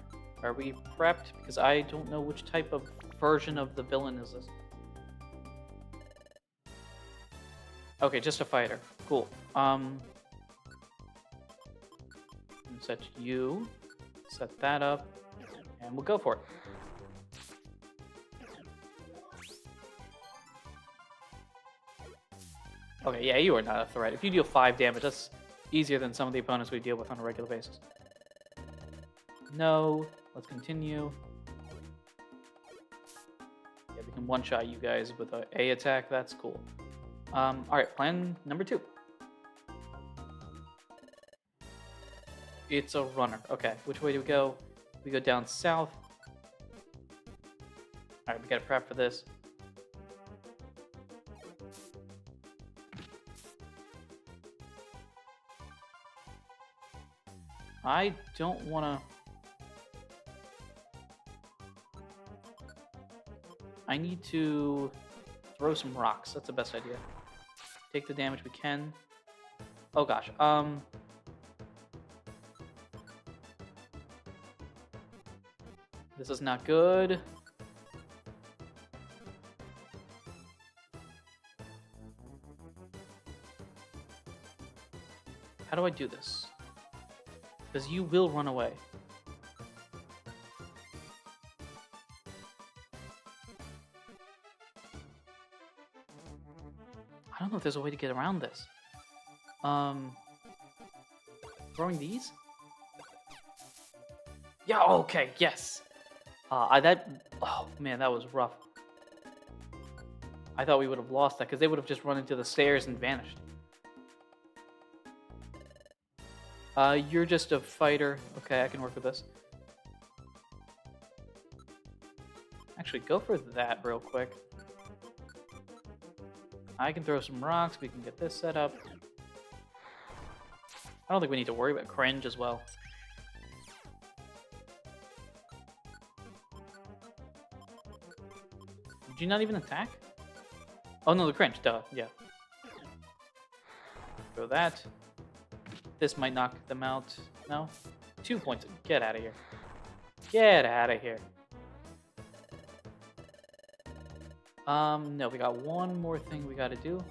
Are we prepped? Because I don't know which type of version of the villain is this. Okay, just a fighter. Cool. Set you. Set that up. And we'll go for it. Okay, yeah, you are not a threat. If you deal 5 damage, that's easier than some of the opponents we deal with on a regular basis. No. Let's continue. Yeah, we can one-shot you guys with a A attack. That's cool. Alright, plan number 2. It's a runner. Okay, which way do we go? We go down south. Alright, we gotta prep for this. I don't wanna... I need to throw some rocks. That's the best idea. Take the damage we can. Oh gosh. This is not good. How do I do this? Because you will run away. I don't know if there's a way to get around this. Throwing these? Yeah, okay, yes. Oh man, that was rough. I thought we would have lost that because they would have just run into the stairs and vanished. You're just a fighter. Okay, I can work with this. Actually, go for that real quick. I can throw some rocks. We can get this set up. I don't think we need to worry about cringe as well. Did you not even attack? Oh no, the cringe, duh, yeah. Go that. This might knock them out. No? 2 points. Get out of here. Get out of here. No, we got one more thing we gotta do.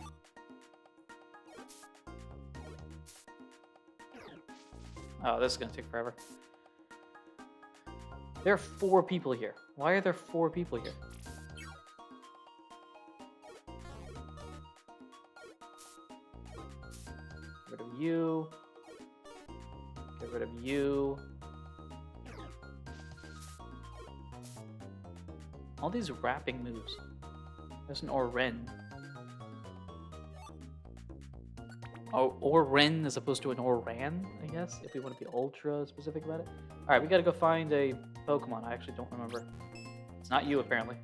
Oh, this is gonna take forever. There are 4 people here. Why are there 4 people here? Get rid of you. Get rid of you. All these wrapping moves. There's an Oren. Oh, Oren as opposed to an Oran, I guess, if we want to be ultra specific about it. Alright, we gotta go find a Pokemon. I actually don't remember. It's not you, apparently.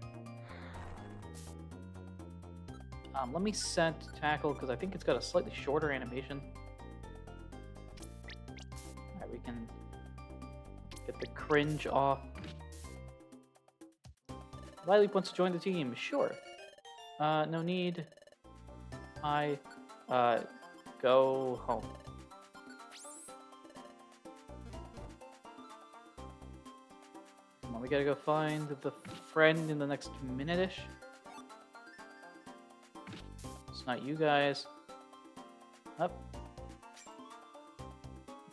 Let me set Tackle, because I think it's got a slightly shorter animation. Alright, we can get the cringe off. Lileep wants to join the team. Sure. No need. Go home. Come on, we gotta go find the friend in the next minute-ish. It's not you guys. Up.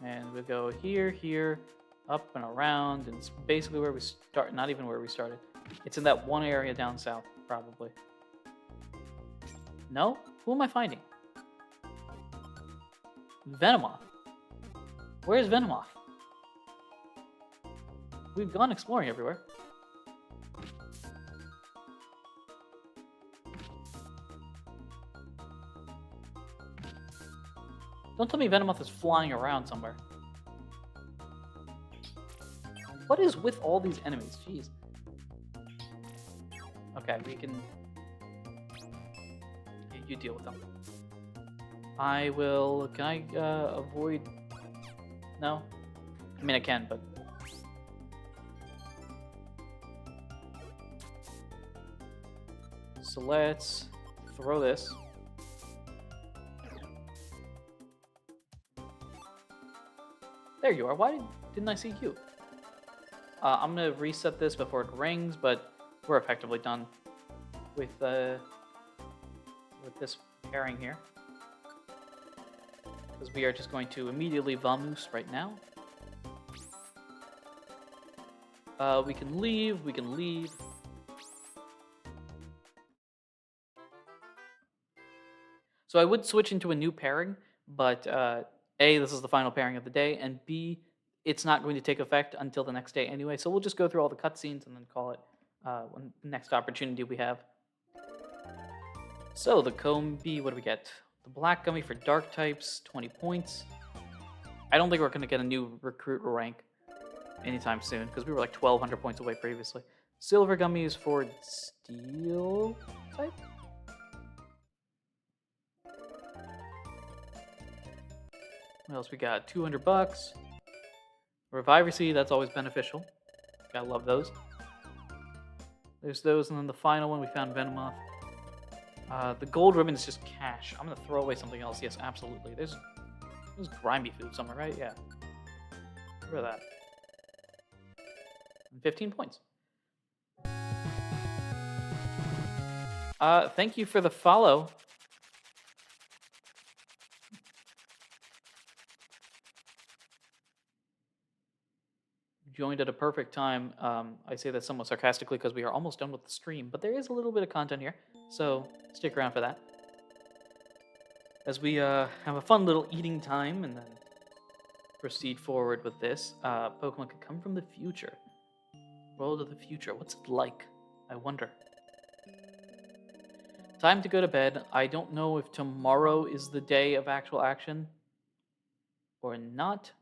And we go here, here, up and around, and it's basically where we start. Not even where we started. It's in that one area down south, probably. No? Who am I finding? Venomoth. Where's Venomoth? We've gone exploring everywhere. Don't tell me Venomoth is flying around somewhere. What is with all these enemies? Jeez. Okay, we can... You deal with them. I will... Can I avoid... No? I mean, I can, but... So let's throw this. There you are. Why didn't I see you? I'm going to reset this before it rings, but we're effectively done with this pairing here. Because we are just going to immediately Vamoose right now. We can leave, we can leave. So I would switch into a new pairing, but A, this is the final pairing of the day, and B, it's not going to take effect until the next day anyway, so we'll just go through all the cutscenes and then call it when the next opportunity we have. So, the Combee, what do we get? The Black Gummy for Dark types, 20 points. I don't think we're going to get a new recruit rank anytime soon, because we were like 1,200 points away previously. Silver Gummy is for Steel type? What else we got? 200 bucks. Reviver Seed, that's always beneficial. Gotta love those. There's those, and then the final one, we found Venomoth. The gold ribbon is just cash. I'm gonna throw away something else. Yes, absolutely. There's grimy food somewhere, right? Yeah. Look at that. And 15 points. Thank you for the follow. Joined at a perfect time. I say that somewhat sarcastically because we are almost done with the stream, but there is a little bit of content here, so stick around for that. As we have a fun little eating time and then proceed forward with this, Pokemon could come from the future. World of the future. What's it like? I wonder. Time to go to bed. I don't know if tomorrow is the day of actual action or not.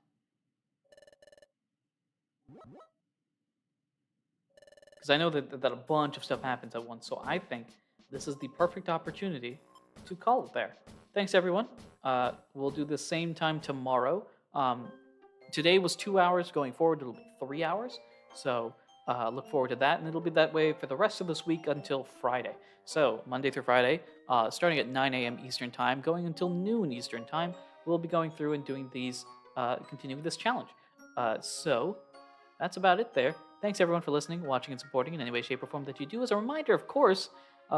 Because I know that a bunch of stuff happens at once, so I think this is the perfect opportunity to call it there. Thanks, everyone. We'll do the same time tomorrow. Today was 2 hours. Going forward, it'll be 3 hours. So look forward to that, and it'll be that way for the rest of this week until Friday. So, Monday through Friday, starting at 9 a.m. Eastern Time, going until noon Eastern Time, we'll be going through and doing these, continuing this challenge. So, that's about it there. Thanks everyone for listening, watching, and supporting in any way, shape, or form that you do. As a reminder, of course,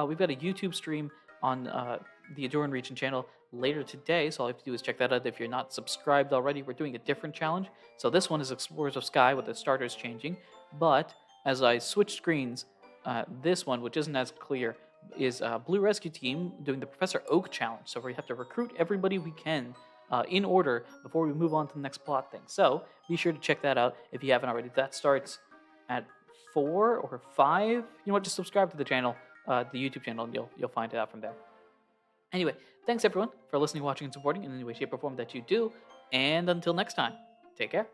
we've got a YouTube stream on the Adoran Region channel later today, so all you have to do is check that out if you're not subscribed already. We're doing a different challenge. So this one is Explorers of Sky with the starters changing, but as I switch screens, this one, which isn't as clear, is Blue Rescue Team doing the Professor Oak challenge. So we have to recruit everybody we can in order before we move on to the next plot thing. So be sure to check that out if you haven't already. That starts at 4 or 5. You know what? Just subscribe to the channel, the YouTube channel, and you'll find it out from there. Anyway, thanks everyone for listening, watching, and supporting in any way, shape, or form that you do. And until next time, take care.